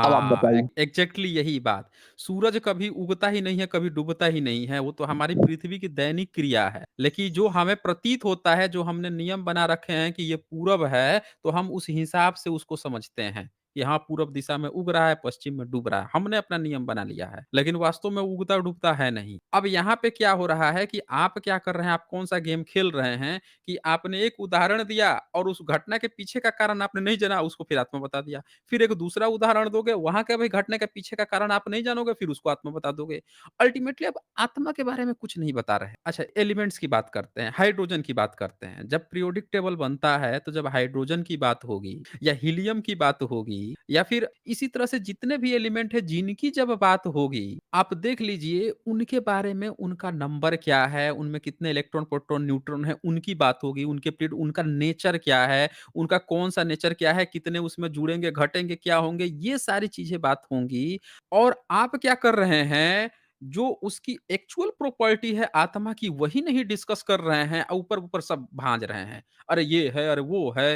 Speaker 2: अब आप
Speaker 1: हाँ,
Speaker 2: बताइए।
Speaker 1: एग्ज़ैक्टली यही बात। सूरज कभी उगता ही नहीं है, कभी डूबता ही नहीं है, वो तो हमारी पृथ्वी की दैनिक क्रिया है। लेकिन जो हमें प्रतीत होता है, जो हमने नियम बना रखे हैं कि ये पूरब है, तो हम उस हिसाब से उसको समझते हैं कि हाँ, पूरब दिशा में उग रहा है, पश्चिम में डूब रहा है। हमने अपना नियम बना लिया है, लेकिन वास्तव में उगता-डूबता है नहीं। अब यहाँ पे क्या हो रहा है कि आप क्या कर रहे हैं, आप कौन-सा गेम खेल रहे हैं कि आपने एक उदाहरण दिया और उस घटना के पीछे का कारण आपने नहीं जाना, उसको फिर आत्मा बता दिया। फिर एक दूसरा उदाहरण दोगे, वहाँ के भाई घटने के पीछे का कारण आप नहीं जानोगे, फिर उसको आत्मा बता दोगे। अल्टीमेटली आप आत्मा के बारे में कुछ नहीं बता रहे। अच्छा, एलिमेंट्स की बात करते हैं, हाइड्रोजन की बात करते हैं। जब पीरियोडिक टेबल बनता है, तो जब हाइड्रोजन की बात होगी या हीलियम की बात होगी या फिर इसी तरह से जितने भी एलिमेंट हैं, जिनकी जब बात होगी, आप देख लीजिए उनके बारे में उनका नंबर क्या है, उनमें कितने इलेक्ट्रॉन, प्रोटॉन, न्यूट्रॉन हैं, उनकी बात होगी, उनके पीरियड उनका नेचर क्या है, उनका कौन-सा नेचर क्या है, कितने उसमें जुड़ेंगे, घटेंगे, क्या होंगे, ये सारी चीज़ें बात होंगी और आप क्या कर रहे हैं, जो उसकी एक्चुअल प्रॉपर्टी है आत्मा की, वही नहीं डिस्कस कर रहे हैं, ऊपर-ऊपर सब भांज रहे हैं। अरे ये है, अरे वो है,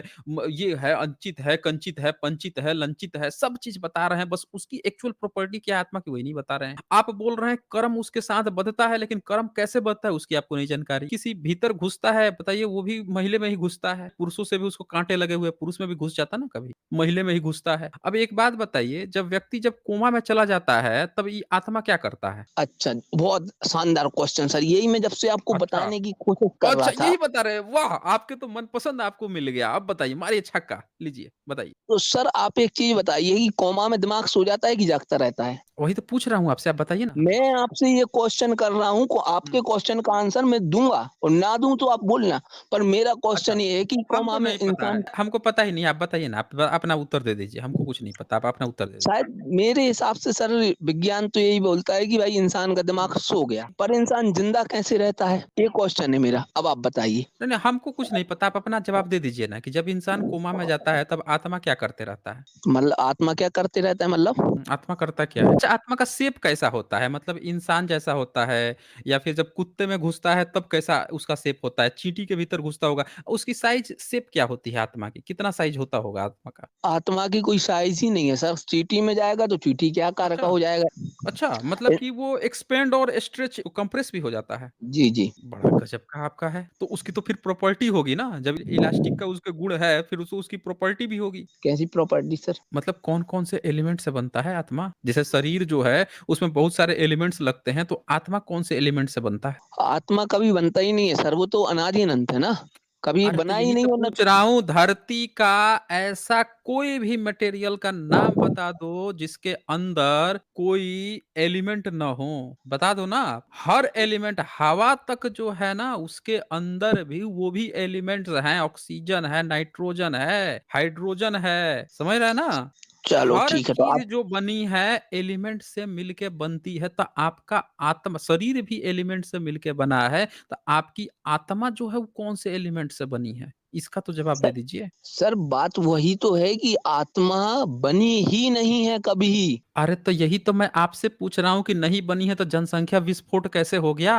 Speaker 1: ये है, अंचित है, कंचित है, पंचित है, लंचित है, सब चीज़ बता रहे हैं, बस उसकी एक्चुअल प्रॉपर्टी क्या है आत्मा की, वही नहीं बता रहे हैं। आप बोल रहे हैं कर्म उसके साथ बँधता है, लेकिन कर्म कैसे बँधता है उसकी आपको नहीं जानकारी। किसी भीतर घुसता है, बताइए वो भी महिले में ही घुसता है, पुरुषों से भी उसको काँटे लगे हुए हैं, पुरुष में भी घुस जाता ना कभी, महिले में ही घुसता है। अब एक बात बताइए, जब व्यक्ति जब कोमा में चला जाता है, तब ये आत्मा क्या करता है?
Speaker 2: अच्छा, बहुत शानदार क्वेश्चन सर, यही मैं जब से आपको
Speaker 1: अच्छा,
Speaker 2: बताने की कोशिश कर रहा
Speaker 1: अच्छा
Speaker 2: था।
Speaker 1: यही बता रहे हैं, वाह! आपके तो मनपसंद आपको मिल गया। अब बताइए, मारिए छक्का, लीजिए, बताइए।
Speaker 2: तो सर आप एक चीज़ बताइए कि कोमा में दिमाग सो जाता है कि जागता रहता है?
Speaker 1: वही तो पूछ रहा हूँ आपसे, आप बताइए ना?
Speaker 2: मैं आपसे ये क्वेश्चन कर रहा हूँ को
Speaker 1: हुँ।
Speaker 2: आपके क्वेश्चन का आंसर मैं दूँगा और ना दूँ तो आप बोलना। पर मेरा
Speaker 1: अच्छा,
Speaker 2: क्वेश्चन ये है कि
Speaker 1: हमको
Speaker 2: कॉमा में
Speaker 1: नहीं पता है,
Speaker 2: इंसान
Speaker 1: हमको पता ही नहीं, आप बताइए ना, आप अपना उत्तर दे दीजिए, हमको कुछ नहीं पता, आप अपना उत्तर दे दीजिए।
Speaker 2: शायद मेरे हिसाब से सर विज्ञान तो यही बोलता है कि भाई इंसान का
Speaker 1: हुँ।
Speaker 2: दिमाग सो गया, पर इंसान ज़िंदा कैसे रहता है? ये क्वेश्चन है मेरा, अब आप बताइए।
Speaker 1: नहीं, नहीं, हमको कुछ नहीं पता, आप अपना जवाब दे दीजिए ना कि जब इंसान कोमा में जाता है, तब आत्मा क्या करते रहता है?
Speaker 2: मतलब आत्मा क्या करते रहता है मतलब?
Speaker 1: आत्मा करता क्या है? अच्छा, आत्मा का शेप कैसा होता है? मतलब इंसान जैसा होता है या फिर जब कुत्ते में घुसता है तब कैसा उसका शेप होता है? चींटी के भीतर घुसता होगा, उसकी साइज़ शेप क्या होती है आत्मा की? कितना साइज़ होता होगा आत्मा का?
Speaker 2: आत्मा की कोई साइज़ ही नहीं है सर, चींटी में जाएगा तो चींटी के आकार का
Speaker 1: अच्छा,
Speaker 2: हो जाएगा।
Speaker 1: अच्छा मतलब
Speaker 2: ए
Speaker 1: कि वो एक्सपेंड और स्ट्रेच कंप्रेस भी हो जाता है?
Speaker 2: जी, जी।
Speaker 1: बड़ा गज़ब का आपका है। तो उसकी तो फिर प्रॉपर्टी होगी ना? जब इलास्टिक का उसके गुण है, फिर उसकी प्रॉपर्टी भी होगी।
Speaker 2: कैसी प्रॉपर्टी सर?
Speaker 1: मतलब कौन-कौन से एलिमेंट से बनता है आत्मा? जैसे शरीर जो है, उसमें बहुत सारे एलिमेंट्स लगते हैं, तो आत्मा कौन से एलिमेंट से बनता है?
Speaker 2: आत्मा कभी बनता ही नहीं है सर, वो तो अनादि अनंत है ना, कभी
Speaker 1: अरे! तो
Speaker 2: बना ही
Speaker 1: यही
Speaker 2: नहीं
Speaker 1: तो
Speaker 2: और ना
Speaker 1: पूछ रहा हूँ, धरती का ऐसा कोई भी मटेरियल का नाम बता दो, जिसके अंदर कोई एलिमेंट ना हो। बता दो ना आप। हर एलिमेंट हवा तक जो है ना, उसके अंदर भी वो भी एलिमेंट्स हैं, ऑक्सीजन है, नाइट्रोजन है, हाइड्रोजन है। समझ रहे हैं ना?
Speaker 2: चलो
Speaker 1: हर
Speaker 2: ठीक है, तो
Speaker 1: चीज़
Speaker 2: आप
Speaker 1: जो बनी है एलिमेंट से मिलके बनती है, तो आपका आत्मा शरीर भी एलिमेंट से मिलके बना है, तो आपकी आत्मा जो है वो कौन से एलिमेंट से बनी है? इसका तो जवाब
Speaker 2: सर
Speaker 1: दे दीजिए।
Speaker 2: सर बात वही तो है कि आत्मा बनी ही नहीं है कभी।
Speaker 1: अरे! तो यही तो मैं आपसे पूछ रहा हूँ कि नहीं बनी है तो जनसंख्या विस्फोट कैसे हो गया?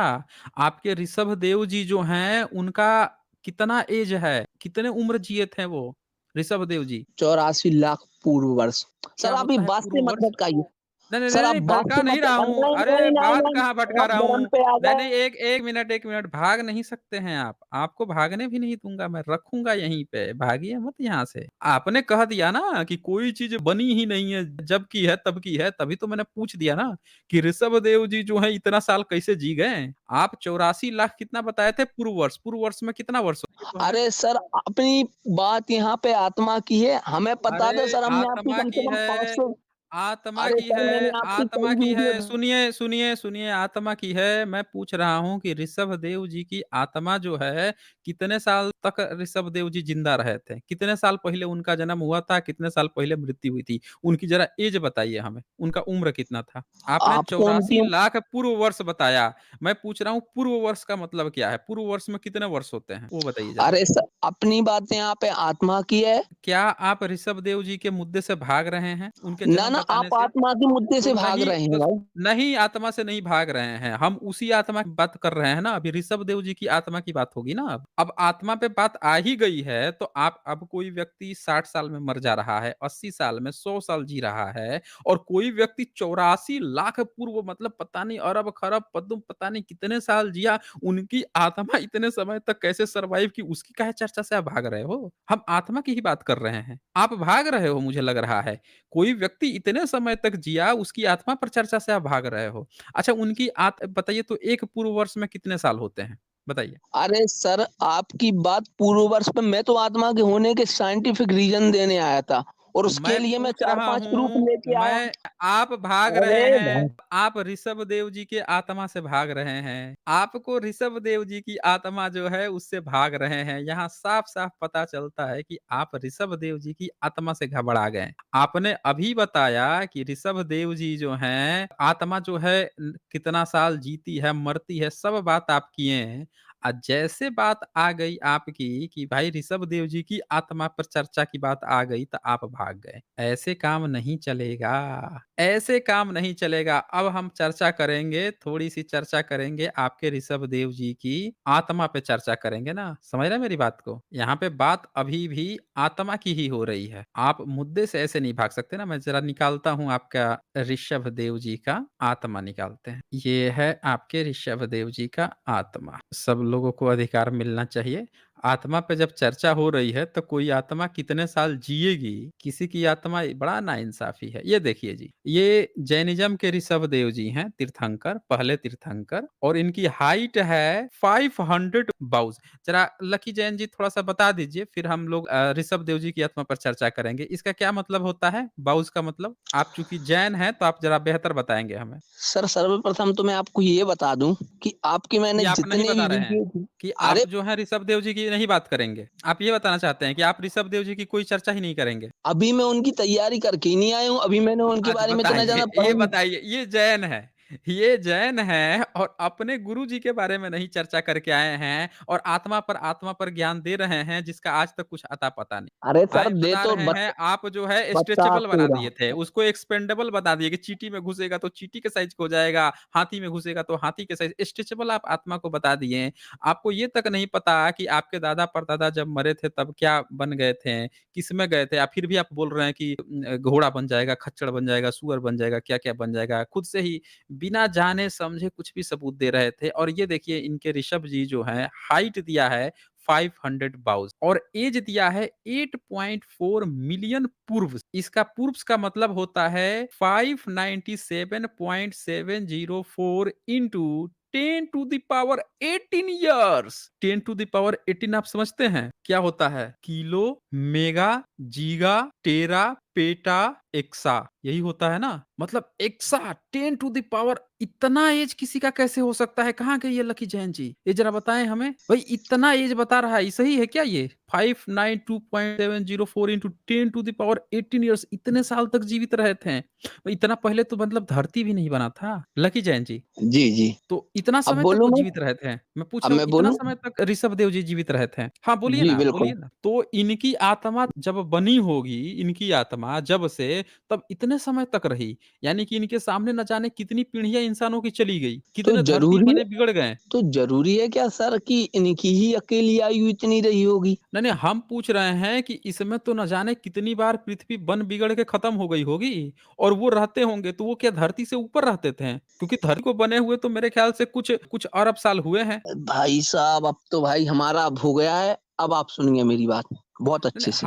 Speaker 1: आपके ऋषभदेव जी जो हैं उनका कितना ऐज है? कितने उम्र जिए थे वो? ऋषभदेव जी।
Speaker 2: 84 लाख पूर्व वर्ष।
Speaker 1: क्या
Speaker 2: सर आप ये
Speaker 1: होता है
Speaker 2: बात
Speaker 1: पूर्व
Speaker 2: से मत
Speaker 1: वर्ष?
Speaker 2: भटकाइए।
Speaker 1: नहीं, नहीं,
Speaker 2: सर
Speaker 1: नहीं,
Speaker 2: आप
Speaker 1: नहीं,
Speaker 2: बात
Speaker 1: भटका
Speaker 2: से
Speaker 1: नहीं
Speaker 2: मत
Speaker 1: रहा हूँ।
Speaker 2: नहीं,
Speaker 1: अरे!
Speaker 2: नहीं, नहीं,
Speaker 1: बात
Speaker 2: नहीं,
Speaker 1: कहाँ भटका
Speaker 2: आप
Speaker 1: रहा
Speaker 2: भ्रम
Speaker 1: हूँ।
Speaker 2: पे आ
Speaker 1: नहीं, नहीं,
Speaker 2: गए।
Speaker 1: 1 मिनट, भाग नहीं सकते हैं आप। आपको भागने भी नहीं दूँगा मैं, रखूँगा यहीं पे, भागिए मत यहाँ से। आपने कह दिया ना कि कोई चीज़ बनी ही नहीं है, जब की है तब की है, तभी तो मैंने पूछ दिया ना कि ऋषभदेव जी जो हैं इतना साल कैसे जी गए? आप 84 लाख कितना बताए थे पूर्व वर्ष में कितना वर्ष ये तो हमें
Speaker 2: अरे सर अपनी बात यहाँ पे आत्मा की है, हमें पता था
Speaker 1: अरे!
Speaker 2: सर, हमने आपकी कम से कम 500 अरे सर मैंने आपकी कई
Speaker 1: आत्मा की
Speaker 2: वीडियो
Speaker 1: है, सुनिए, आत्मा की है। मैं पूछ रहा हूँ कि ऋषभदेव जी की आत्मा जो है, कितने साल तक ऋषभदेव जी ज़िंदा रहे थे? कितने साल पहले उनका जन्म हुआ था? कितने साल पहले मृत्यु हुई थी? उनकी ज़रा ऐज बताइए हमें, उनका उम्र कितना था? आपने
Speaker 2: आपको
Speaker 1: 84
Speaker 2: उनकी
Speaker 1: लाख पूर्व वर्ष बताया। मैं पूछ रहा हूँ पूर्व वर्ष का मतलब क्या है? पूर्व वर्ष में कितने वर्ष होते हैं? वो बताइए ज़रा।
Speaker 2: अरे सर अपनी बात यहाँ पे आत्मा की है।
Speaker 1: क्या आप ऋषभदेव जी के मुद्दे से भाग रहे हैं, उनके
Speaker 2: ना,
Speaker 1: जन्म
Speaker 2: ना
Speaker 1: बताने
Speaker 2: आप
Speaker 1: से?
Speaker 2: आत्मा के मुद्दे
Speaker 1: तो
Speaker 2: से भाग
Speaker 1: नहीं
Speaker 2: रहे हैं
Speaker 1: तो
Speaker 2: भाई।
Speaker 1: नहीं आत्मा से नहीं भाग रहे हैं, हम उसी आत्मा की बात कर रहे हैं ना, अभी ऋषभदेव जी की आत्मा की बात होगी ना अब। अब आत्मा पे बात आ ही गई है, तो आप अब कोई व्यक्ति 60 साल में मर जा रहा है, 80 साल में, 100 साल जी रहा है और कोई व्यक्ति 84 लाख पूर्व मतलब पता नहीं अरब-खरब पद्म पता नहीं कितने साल जिया, उनकी आत्मा इतने समय तक कैसे सर्वाइव की, उसकी काहे चर्चा से आप भाग रहे हो? हम आत्मा की ही बात कर रहे हैं। आप भाग रहे हो मुझे लग रहा है। कोई व्यक्ति इतने समय तक जिया, उसकी आत्मा पर चर्चा से आप भाग रहे हो। अच्छा उनकी बताइए तो 1 पूर्व वर्ष में कितने साल होते हैं? बताइए।
Speaker 2: अरे सर आपकी बात पूर्व वर्ष पे मैं तो आत्मा के होने के साइंटिफिक रीज़न देने आया था और उसके
Speaker 1: मैं
Speaker 2: लिए मैं
Speaker 1: पूछ रहा
Speaker 2: 4-5 प्रूफ
Speaker 1: हूँ,
Speaker 2: लेके आया।
Speaker 1: आप भाग
Speaker 2: अरे
Speaker 1: रहे हैं,
Speaker 2: भाई
Speaker 1: आप ऋषभदेव जी के आत्मा से भाग रहे हैं। आपको ऋषभदेव जी की आत्मा जो है उससे भाग रहे हैं। यहाँ साफ-साफ पता चलता है कि आप ऋषभदेव जी की आत्मा से घबरा गए। आपने अभी बताया कि ऋषभदेव जी जो हैं, आत्मा जो है कितना साल जीती है, मरती है, सब बात आप किए हैं। जैसे बात आ गई आपकी कि भाई ऋषभदेव जी की आत्मा पर चर्चा की बात आ गई तो आप भाग गए। ऐसे काम नहीं चलेगा, ऐसे काम नहीं चलेगा। अब हम चर्चा करेंगे, थोड़ी-सी चर्चा करेंगे आपके ऋषभदेव जी की आत्मा पे चर्चा करेंगे ना, समझ रहे हैं मेरी बात को? यहाँ पे बात अभी भी आत्मा की ही हो रही है। आप मुद्दे से ऐसे नहीं भाग सकते ना, मैं ज़रा निकालता हूँ आपका ऋषभदेव जी का आत्मा निकालते हैं। ये है आपके ऋषभदेव जी का आत्मा। सब लोगों को अधिकार मिलना चाहिए। आत्मा पे जब चर्चा हो रही है तो कोई आत्मा कितने साल जिएगी, किसी की आत्मा बड़ा नाइंसाफी है। ये देखिए जी, ये जैनिज्म के ऋषभदेव जी हैं, तीर्थंकर, पहले तीर्थंकर, और इनकी हाइट है 500 बाउज। जरा लकी जैन जी थोड़ा सा बता दीजिए, फिर हम लोग ऋषभदेव जी की आत्मा पर चर्चा करेंगे। इसका क्या मतलब होता है बाउज का मतलब? आप चूंकि जैन हैं तो आप जरा बेहतर बताएंगे हमें।
Speaker 2: सर सर्वप्रथम तो मैं आपको ये बता दूं कि आपकी
Speaker 1: कि
Speaker 2: मैंने
Speaker 1: आप नहीं
Speaker 2: जितने
Speaker 1: बता
Speaker 2: भी
Speaker 1: रहे हैं,
Speaker 2: वीडियो,
Speaker 1: कि
Speaker 2: अरे
Speaker 1: आप जो है ऋषभदेव जी की नहीं बात करेंगे। आप ये बताना चाहते हैं कि आप ऋषभदेव जी की कोई चर्चा ही नहीं करेंगे?
Speaker 2: अभी मैं उनकी तैयारी करके ही नहीं आया हूँ, अभी मैंने उनके
Speaker 1: अच्छा
Speaker 2: बारे में इतना
Speaker 1: बताइए,
Speaker 2: ज्यादा पढ़ा
Speaker 1: ये
Speaker 2: नहीं।
Speaker 1: बताइए, ये जैन है और अपने गुरु जी के बारे में नहीं चर्चा करके आए हैं और आत्मा पर ज्ञान दे रहे हैं जिसका आज तक कुछ अता पता नहीं।
Speaker 2: अरे सर
Speaker 1: आए
Speaker 2: दे
Speaker 1: बता
Speaker 2: तो
Speaker 1: रहे हैं, आप जो है
Speaker 2: बता
Speaker 1: स्ट्रेचेबल
Speaker 2: तो
Speaker 1: बना
Speaker 2: रहा
Speaker 1: दिए थे,
Speaker 2: हूँ।
Speaker 1: उसको एक्सपेंडेबल बता दिए कि चींटी में घुसेगा तो चींटी के साइज का हो जाएगा, हाथी में घुसेगा तो हाथी के साइज, स्ट्रेचेबल आप आत्मा को बता दिए। आपको ये तक नहीं पता कि आपके दादा परदादा जब मरे थे तब क्या बन गए थे, किसमें गए थे। आप फिर भी आप बोल रहे हैं कि घोड़ा बन जाएगा, खच्चर बन जाएगा, सूअर बन जाएगा, क्या-क्या बन जाएगा। खुद से ही बिना जाने समझे कुछ भी सबूत दे रहे थे। और ये देखिए इनके ऋषभ जी जो हैं, हाइट दिया है 500 बाउज और एज दिया है 8.4 मिलियन पूर्व। इसका पूर्व का मतलब होता है 597.704 into 10 to the power 18 years. 10 to the power 18 आप समझते हैं क्या होता है? Kilo, mega, giga, tera, peta, exa, यही होता है ना। मतलब एक्सा 10 टू द पावर, इतना एज किसी का कैसे हो सकता है? कहाँ गई ये लकी जैन जी? ये जरा बताएं हमें भाई, इतना एज बता रहा है, सही है क्या ये? 592.704 into 10 to the power 18 years, इतने साल तक जीवित रहे थे। भाई, इतना पहले तो मतलब धरती भी नहीं बना था लकी जैन जी।
Speaker 2: जी जी।
Speaker 1: तो इतना
Speaker 2: अब
Speaker 1: समय तक
Speaker 2: बोलूं
Speaker 1: वो
Speaker 2: मैं,
Speaker 1: जीवित रहे थे। मैं पूछ
Speaker 2: अब
Speaker 1: रहा हूँ
Speaker 2: मैं
Speaker 1: इतना
Speaker 2: बोलूं।
Speaker 1: समय तक ऋषभदेव जी जीवित रहे थे। हाँ,
Speaker 2: जी
Speaker 1: बोलिए
Speaker 2: बिल्कुल।
Speaker 1: ना। तो इनकी आत्मा जब बनी होगी, इनकी आत्मा जब से तब इतने समय तक रही। यानी कि इनके सामने न जाने कितनी पीढ़ियाँ इंसानों की चली गई,
Speaker 2: तो
Speaker 1: कितने धरती
Speaker 2: जरूरी
Speaker 1: बने बिगड़ गए।
Speaker 2: तो जरूरी है क्या सर कि इनकी ही अकेली आयु इतनी रही होगी?
Speaker 1: नहीं, नहीं, हम पूछ रहे हैं कि इसमें तो न जाने कितनी बार पृथ्वी बन बिगड़ के खत्म हो गई होगी और वो रहते होंगे, तो वो क्या धरती से ऊपर रहते थे? क्योंकि धरती को बने हुए तो मेरे ख्याल से कुछ कुछ अरब साल हुए हैं।
Speaker 2: भाई साहब अब तो भाई हमारा अब हो गया है, अब आप सुनिए मेरी बात बहुत
Speaker 1: नहीं,
Speaker 2: अच्छे से।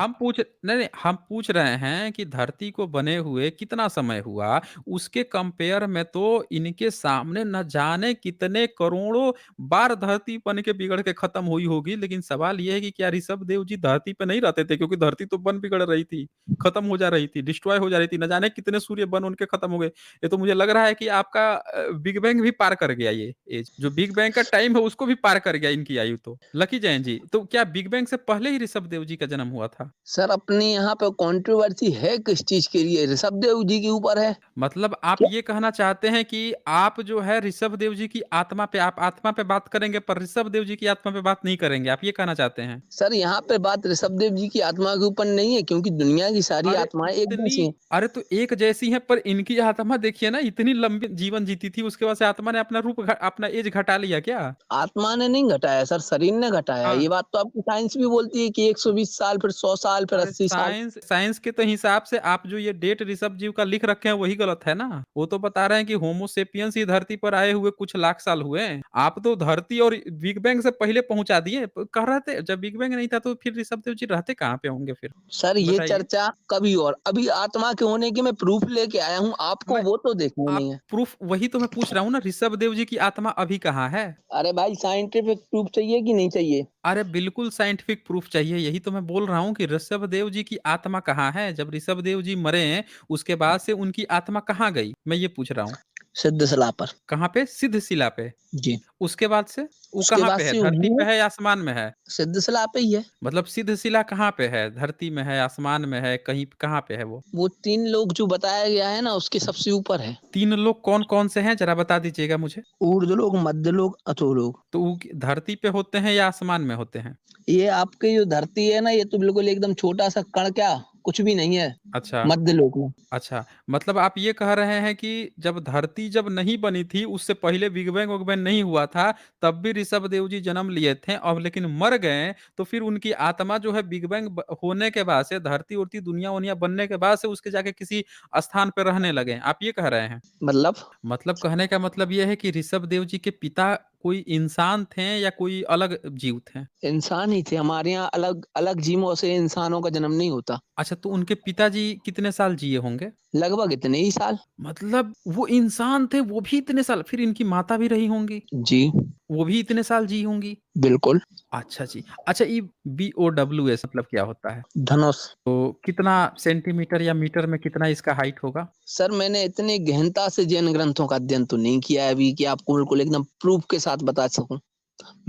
Speaker 1: नहीं, हम पूछ रहे हैं कि धरती को बने हुए कितना समय हुआ, उसके कंपेयर में तो इनके सामने न जाने कितने करोड़ों बार धरती बन के बिगड़ के खत्म हुई होगी। लेकिन सवाल ये है कि क्या ऋषभ देव जी धरती पे नहीं रहते थे? क्योंकि धरती तो बन बिगड़ रही थी, खत्म हो जा रही थी, डिस्ट्रॉय हो जा रही थी, न जाने कितने सूर्य बन उनके खत्म हो गए। ये तो मुझे लग रहा है कि आपका बिग बैंग भी पार कर गया ये एज, जो बिग बैंग का टाइम है उसको भी पार कर गया इनकी आयु तो। लकी जैन जी, तो क्या बिग बैंग से पहले ही ऋषभ देव जी का जन्म हुआ था?
Speaker 2: सर अपने यहाँ पे कंट्रोवर्सी है किस चीज के लिए? ऋषभ देव जी के ऊपर है
Speaker 1: मतलब आप
Speaker 2: क्या?
Speaker 1: ये कहना चाहते हैं कि आप जो है ऋषभ देव जी की आत्मा पे, आप आत्मा पे बात करेंगे पर ऋषभ देव जी की आत्मा पे बात नहीं करेंगे, आप ये कहना चाहते हैं?
Speaker 2: सर यहाँ पे बात ऋषभ देव जी की आत्मा के ऊपर नहीं है, क्योंकि दुनिया की सारी
Speaker 1: अरे
Speaker 2: आत्माएं एक
Speaker 1: इतनी
Speaker 2: जैसी हैं।
Speaker 1: अरे तो एक जैसी है, पर इनकी आत्मा देखिए ना, इतनी लंबी जीवन जीती थी, उसके बाद से आत्मा ने अपना अपना एज घटा लिया क्या?
Speaker 2: आत्मा ने नहीं घटाया सर, शरीर ने घटाया।
Speaker 1: हाँ।
Speaker 2: ये बात तो आपकी साइंस भी बोलती है कि 120 साल, फिर 100 साल, फिर
Speaker 1: अरे
Speaker 2: 80 साल।
Speaker 1: साइंस साइंस के तो हिसाब से आप जो ये डेट ऋषभ जीव का लिख रखे हैं वही गलत है ना। वो तो बता रहे हैं कि होमोसेपियंस ही धरती पर आए हुए कुछ लाख साल हुए हैं। आप तो धरती और बिग बैंग से पहले पहुंचा दिए। कह रहे थे जब बिग बैंग नहीं था तो फिर ऋषभ देव जी रहते कहाँ पे होंगे फिर?
Speaker 2: सर ये
Speaker 1: बताइए।
Speaker 2: चर्चा कभी और, अभी आत्मा के होने की मैं प्रूफ लेके आया हूँ, आपको
Speaker 1: मैं
Speaker 2: वो तो देखना
Speaker 1: आप
Speaker 2: नहीं है।
Speaker 1: प्रूफ, वही तो मैं पूछ रहा हूँ ना, ऋषभ देव जी की आत्मा अभी कहाँ है?
Speaker 2: अरे भाई साइंटिफिक प्रूफ चाहिए कि नहीं चाहिए?
Speaker 1: अरे बिल्कुल साइंटिफिक प्रूफ चाहिए, यही तो मैं बोल रहा हूँ कि ऋषभ देव जी की आत्मा कहाँ है? जब ऋषभ देव जी मरे उसके बाद से उनकी आत्मा कहाँ गई, मैं ये पूछ रहा हूँ।
Speaker 2: सिद्ध सलाह पर।
Speaker 1: कहाँ पे? सिद्ध शिला पे।
Speaker 2: जी।
Speaker 1: उसके बाद से वो
Speaker 2: उसके
Speaker 1: कहाँ
Speaker 2: बाद
Speaker 1: पे है?
Speaker 2: से
Speaker 1: धरती पे
Speaker 2: वो
Speaker 1: है या आसमान में है?
Speaker 2: सिद्ध सलाह पे ही है।
Speaker 1: मतलब सिद्ध शिला कहाँ पे है? धरती में है, आसमान में है, कहीं कहाँ पे है वो?
Speaker 2: वो 3 लोग जो बताया गया है ना, उसके सबसे ऊपर है।
Speaker 1: 3 लोग कौन-कौन से हैं ज़रा बता दीजिएगा मुझे?
Speaker 2: ऊर्ध्व लोग, मध्य लोग, अधो लोग।
Speaker 1: तो वो धरती पे होते हैं या आसमान में होते हैं?
Speaker 2: ये आपकी जो धरती है ना, ये तो बिल्कुल एकदम छोटा सा कण, क्या कुछ भी नहीं है
Speaker 1: अच्छा।
Speaker 2: मध्य लोक में।
Speaker 1: अच्छा, मतलब आप ये कह रहे हैं कि जब धरती जब नहीं बनी थी, उससे पहले बिग बैंग विग बैंग नहीं हुआ था, तब भी ऋषभदेव जी जन्म लिए थे और लेकिन मर गए, तो फिर उनकी आत्मा जो है बिग बैंग होने के बाद से, धरती-उरती, दुनिया-वुनिया बनने के बाद से उसके जाके किसी स्थान पे रहने लगे। आप ये कह रहे हैं?
Speaker 2: मतलब
Speaker 1: मतलब कहने का मतलब ये है कि ऋषभदेव जी के पिता कोई इंसान थे या कोई अलग जीव थे?
Speaker 2: इंसान ही थे, हमारे यहाँ अलग-अलग जीवों से इंसानों का जन्म नहीं होता।
Speaker 1: अच्छा, तो उनके पिताजी कितने साल जिए होंगे?
Speaker 2: लगभग इतने ही साल।
Speaker 1: मतलब वो इंसान थे, वो भी इतने साल, फिर इनकी माता भी रही होंगी,
Speaker 2: जी,
Speaker 1: वो भी इतने साल जी होंगी?
Speaker 2: बिल्कुल।
Speaker 1: अच्छा जी। अच्छा, ये BOWS मतलब क्या होता है?
Speaker 2: धनुष।
Speaker 1: तो कितना सेंटीमीटर या मीटर में कितना इसका हाइट होगा?
Speaker 2: सर मैंने इतनी गहनता से जैन ग्रंथों का अध्ययन तो नहीं किया है अभी कि आपको बिल्कुल एकदम प्रूफ के साथ बता सकूँ।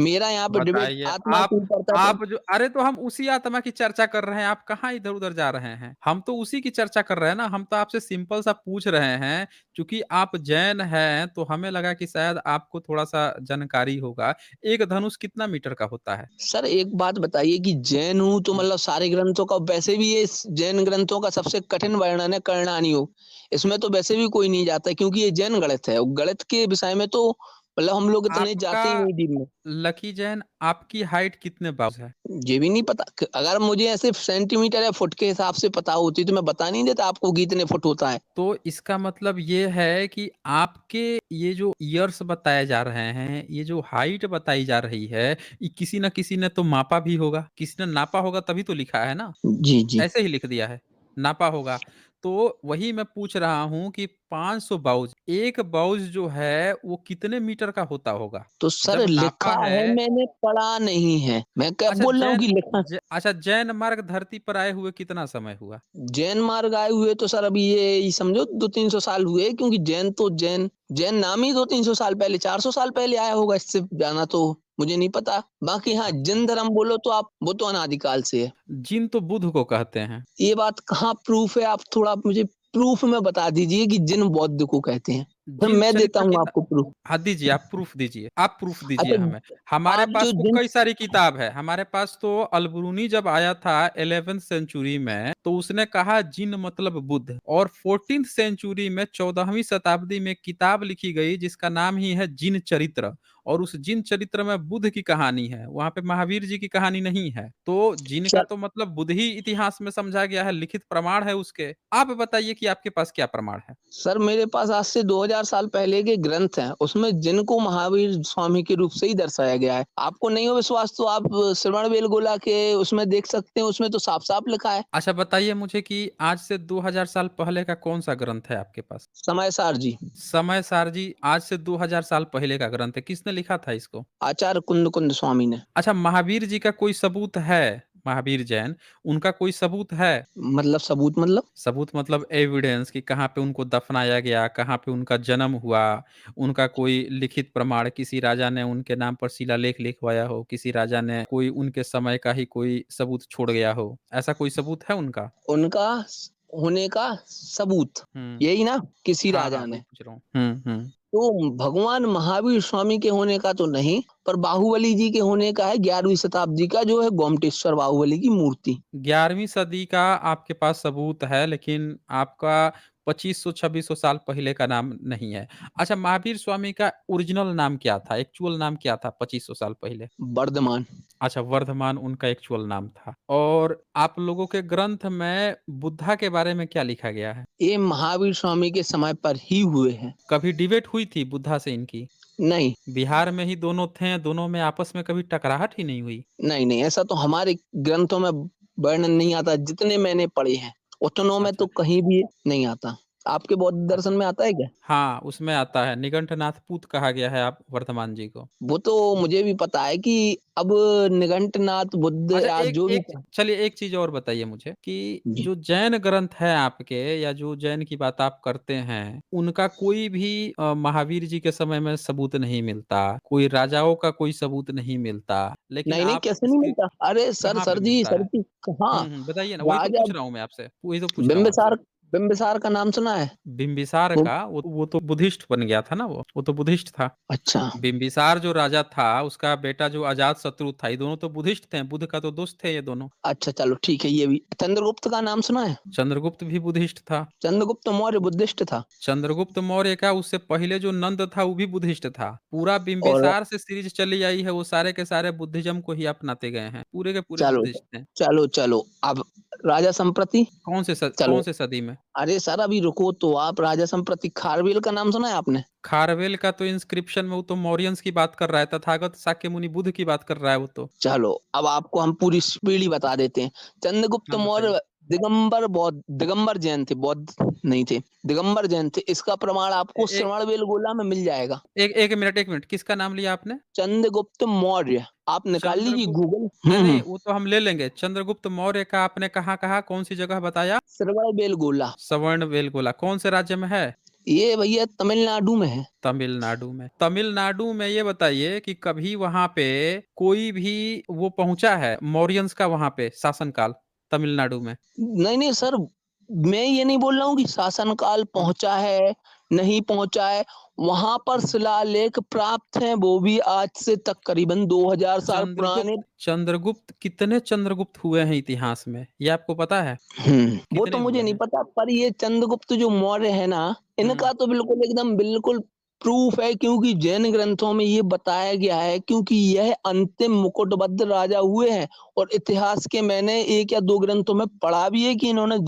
Speaker 2: मेरा यहाँ पे डिबेट
Speaker 1: बताइए
Speaker 2: आत्मा
Speaker 1: आप
Speaker 2: के ऊपर था तो
Speaker 1: आप जो अरे तो हम उसी आत्मा की चर्चा कर रहे हैं, आप कहाँ इधर-उधर जा रहे हैं? हम तो उसी की चर्चा कर रहे हैं ना, हम तो आपसे सिंपल सा पूछ रहे हैं, चूँकि आप जैन हैं, तो हमें लगा कि शायद आपको थोड़ा-सा जानकारी होगा। एक धनुष कितना मीटर का होता है?
Speaker 2: सर एक बात बताइए कि जैन हूँ तो
Speaker 1: हुँ।
Speaker 2: मतलब सारे ग्रंथों का वैसे भी ये जैन ग्रंथों का सबसे कठिन वर्णन है कर्णानी। इसमें तो वैसे भी कोई नहीं जाता क्योंकि ये जैन गणित है। गणित के विषय में तो मतलब हम लोग इतने
Speaker 1: आपका
Speaker 2: जाते ही नहीं डीप में।
Speaker 1: लकी जैन, आपकी हाइट कितने बाउस है?
Speaker 2: ये भी नहीं पता अगर मुझे ऐसे सेंटीमीटर या फुट के हिसाब से पता होती तो मैं बता नहीं देता आपको कि इतने फुट होता है।
Speaker 1: तो इसका मतलब ये है कि आपके ये जो ईयर्स बताए जा रहे हैं, ये जो हाइट बताई जा रही है, ये किसी न किसी ने तो मापा भी होगा, किसी ने नापा होगा तभी तो लिखा है ना?
Speaker 2: जी, जी।
Speaker 1: ऐसे ही लिख दिया है, नापा होगा। तो वही मैं पूछ रहा हूँ कि 500 बाउज, 1 बाउज जो है वो कितने मीटर का होता होगा?
Speaker 2: तो सर
Speaker 1: जब
Speaker 2: लिखा
Speaker 1: नापा
Speaker 2: है
Speaker 1: है
Speaker 2: मैंने पढ़ा नहीं है। मैं क्या
Speaker 1: अच्छा
Speaker 2: बोल रहा हूँ
Speaker 1: जैन
Speaker 2: कि लिखा
Speaker 1: अच्छा जैन मार्ग धरती पर आए हुए कितना समय हुआ?
Speaker 2: जैन मार्ग आए हुए तो सर अभी ये समझो 200-300 साल हुए क्योंकि जैन तो जैन जैन नाम ही 200-300 साल पहले 400 साल पहले आया होगा इससे जाना तो मुझे नहीं पता। बाकी हाँ,
Speaker 1: अच्छा,
Speaker 2: जिन धर्म बोलो तो आप वो तो अनादिकाल से है।
Speaker 1: जिन तो बुध को कहते हैं।
Speaker 2: ये बात कहाँ प्रूफ है आप थोड़ा मुझे प्रूफ में बता दीजिए कि जिन बौद्ध को कहते हैं। फिर
Speaker 1: जिन
Speaker 2: मैं देता
Speaker 1: चरित्र की
Speaker 2: हूँ
Speaker 1: न
Speaker 2: आपको प्रूफ।
Speaker 1: हाँ, दीजिए आप प्रूफ़ दीजिए, आप प्रूफ़ दीजिए
Speaker 2: अच्छा
Speaker 1: हमें। हमारे
Speaker 2: आप जो
Speaker 1: पास तो
Speaker 2: जिन
Speaker 1: कई सारी किताब है, हमारे पास तो अल-बरूनी जब आया था 11th सेंचुरी में, तो उसने कहा जिन मतलब बुद्ध और 14th सेंचुरी में 14वीं शताब्दी में किताब लिखी गई जिसका नाम ही है जिन चरित्र और उस जिन चरित्र में बुद्ध की कहानी है, वहाँ पे महावीर जी की कहानी नहीं है। तो जिन का
Speaker 2: सर
Speaker 1: तो मतलब बुद्ध ही इतिहास में समझा गया है, लिखित प्रमाण है उसके। आप बताइए कि आपके पास क्या प्रमाण है?
Speaker 2: सर मेरे पास आज से 2000 साल पहले के ग्रंथ हैं उसमें जिनको महावीर स्वामी के रूप से ही दर्शाया गया है आपको नहीं हो विश्वास तो आप श्रवण बेलगोला के उसमें देख सकते हैं उसमें तो साफ साफ लिखा है
Speaker 1: अच्छा बताइए मुझे कि आज से 2000 साल पहले का कौन-सा ग्रंथ है आपके पास?
Speaker 2: समय सार जी
Speaker 1: समय सारजी आज से 2000 साल पहले का ग्रंथ है, किसने लिखा था इसको?
Speaker 2: आचार्य कुंद कुंद स्वामी ने
Speaker 1: अच्छा महावीर जी का कोई सबूत है? महावीर जैन, उनका कोई सबूत है?
Speaker 2: मतलब सबूत मतलब
Speaker 1: सबूत मतलब एविडेंस कि कहाँ पे उनको दफनाया गया, कहाँ पे उनका जन्म हुआ, उनका कोई लिखित प्रमाण किसी राजा ने उनके नाम पर शिलालेख लिखवाया हो, किसी राजा ने कोई उनके समय का ही कोई सबूत छोड़ गया हो, ऐसा कोई सबूत है उनका?
Speaker 2: उनका होने का सबूत
Speaker 1: हुँ।
Speaker 2: यही ना किसी
Speaker 1: हाँ, हाँ,
Speaker 2: राजा
Speaker 1: वही
Speaker 2: ने
Speaker 1: पूछ रहा हूँ। हुँ, हुँ।
Speaker 2: तो भगवान महावीर स्वामी के होने का तो नहीं पर बाहुबली जी के होने का है 11वीं शताब्दी का जो है गोमटेश्वर बाहुबली की मूर्ति
Speaker 1: 11वीं सदी का आपके पास सबूत है, लेकिन आपका 2500-2600 साल पहले का नाम नहीं है। अच्छा, महावीर स्वामी का ओरिजिनल नाम क्या था? एक्चुअल नाम क्या था 2500 साल पहले?
Speaker 2: वर्धमान
Speaker 1: अच्छा, वर्धमान उनका एक्चुअल नाम था। और आप लोगों के ग्रंथ में बुद्धा के बारे में क्या लिखा गया है?
Speaker 2: ये महावीर स्वामी के समय पर ही हुए हैं
Speaker 1: कभी डिबेट हुई थी बुद्धा से इनकी?
Speaker 2: नहीं
Speaker 1: बिहार में ही दोनों थे, दोनों में आपस में कभी टकराहट ही नहीं हुई?
Speaker 2: नहीं नहीं ऐसा तो हमारे ग्रंथों में वर्णन नहीं आता जितने मैंने पढ़े हैं उतनों में
Speaker 1: अच्छा।
Speaker 2: तो कहीं भी नहीं आता आपके बौद्ध दर्शन में आता है क्या
Speaker 1: हाँ, उसमें आता है, निगंठनाथ पूत कहा गया है आप वर्धमान जी को।
Speaker 2: वो तो मुझे भी पता है कि अब निगंटनाथ बुद्ध
Speaker 1: अच्छा
Speaker 2: या
Speaker 1: एक
Speaker 2: जो भी
Speaker 1: एक चलिए एक चीज़ और बताइए मुझे कि
Speaker 2: जी
Speaker 1: जो जैन ग्रंथ है आपके या जो जैन की बात आप करते हैं, उनका कोई भी महावीर जी के समय में सबूत नहीं मिलता, कोई राजाओं का कोई सबूत नहीं मिलता, लेकिन
Speaker 2: नहीं नहीं
Speaker 1: आप
Speaker 2: कैसे नहीं
Speaker 1: उसके
Speaker 2: मिलता अरे
Speaker 1: कहाँ पे मिलता
Speaker 2: सर
Speaker 1: है?
Speaker 2: जी कहाँ
Speaker 1: बताइए ना, वही तो
Speaker 2: राजा
Speaker 1: पूछ रहा हूँ मैं आपसे, वही तो पूछ रहा हूँ आपसे।
Speaker 2: बिम्बिसार बिम्बिसार का नाम सुना है
Speaker 1: बिंबिसार
Speaker 2: वो
Speaker 1: का वो तो बुद्धिस्ट बन गया था ना वो तो बुद्धिस्ट था।
Speaker 2: अच्छा
Speaker 1: बिंबिसार जो राजा था, उसका बेटा जो अजातशत्रु था, ये दोनों तो बुद्धिस्ट थे, बुद्ध का तो दोस्त थे ये दोनों।
Speaker 2: अच्छा चलो ठीक है ये भी चंद्रगुप्त का नाम सुना है
Speaker 1: चंद्रगुप्त भी बुद्धिस्ट था।
Speaker 2: चंद्रगुप्त मौर्य बुद्धिस्ट था
Speaker 1: चंद्रगुप्त मौर्य का उससे पहले जो नंद था वो भी बुद्धिस्ट था। पूरा
Speaker 2: और
Speaker 1: बिंबिसार से सीरीज चली आई है, वो सारे के सारे बुद्धिज्म को ही अपनाते गए हैं। पूरे के पूरे
Speaker 2: चलो
Speaker 1: बुद्धिस्ट हैं।
Speaker 2: चलो चलो अब राजा संप्रति
Speaker 1: कौन से
Speaker 2: चलो
Speaker 1: सदी में?
Speaker 2: अरे सर अभी रुको तो आप राजा संप्रति खारवेल का नाम सुना है आपने
Speaker 1: खारवेल का तो इंस्क्रिप्शन में वो तो मौर्यंस की बात कर रहा है, तथागत शाक्यमुनि बुद्ध की बात कर रहा है वो तो।
Speaker 2: चलो, अब आपको हम पूरी पीढ़ी बता देते हैं। चंद्रगुप्त
Speaker 1: हाँ, बताइए।
Speaker 2: मौर्य दिगंबर जैन थे, बौद्ध नहीं थे, दिगंबर जैन थे। इसका प्रमाण
Speaker 1: ए
Speaker 2: आपको
Speaker 1: ए
Speaker 2: श्रवणबेलगोला में मिल जाएगा।
Speaker 1: एक 1 मिनट, किसका नाम लिया आपने?
Speaker 2: चंद्रगुप्त मौर्य, आप निकाल लीजिए
Speaker 1: चंद्रगुप्त
Speaker 2: गूगल।
Speaker 1: नहीं, वो तो हम ले लेंगे। चंद्रगुप्त मौर्य का आपने कहाँ कहा, कौन-सी जगह बताया?
Speaker 2: श्रवणबेलगोला,
Speaker 1: सवर्णबेलगोला, कौन से राज्य में है?
Speaker 2: ये भैया तमिलनाडु में है।
Speaker 1: तमिलनाडु में। तमिलनाडु में ये बताइए कि कभी वहाँ पे कोई भी वो पहुँचा है मौर्यंस का वहाँ पे शासनकाल तमिलनाडु में?
Speaker 2: नहीं सर, मैं ये नहीं बोल रहा हूँ कि शासनकाल
Speaker 1: हुँ।
Speaker 2: पहुँचा है, नहीं पहुँचा है। वहाँ पर शिलालेख प्राप्त हैं, वो भी आज से तकरीबन 2000 साल
Speaker 1: चंद्रगुप्त
Speaker 2: पुराने।
Speaker 1: चंद्रगुप्त कितने चंद्रगुप्त हुए हैं इतिहास में? ये आपको पता है?
Speaker 2: वो तो
Speaker 1: कितने
Speaker 2: मुझे
Speaker 1: हुए
Speaker 2: नहीं
Speaker 1: हैं?
Speaker 2: पता, पर ये चंद्रगुप्त जो मौर्य है ना,
Speaker 1: हुँ।
Speaker 2: इनका तो बिल्कुल एकदम बिल्कुल प्रूफ है, क्योंकि जैन ग्रंथों में ये बताया गया है, क्योंकि यह अंतिम मुकुटबद्ध राजा हुए हैं। और इतिहास के मैंने 1 या 2 ग्रंथों में पढ़ा भी है कि इन्होंने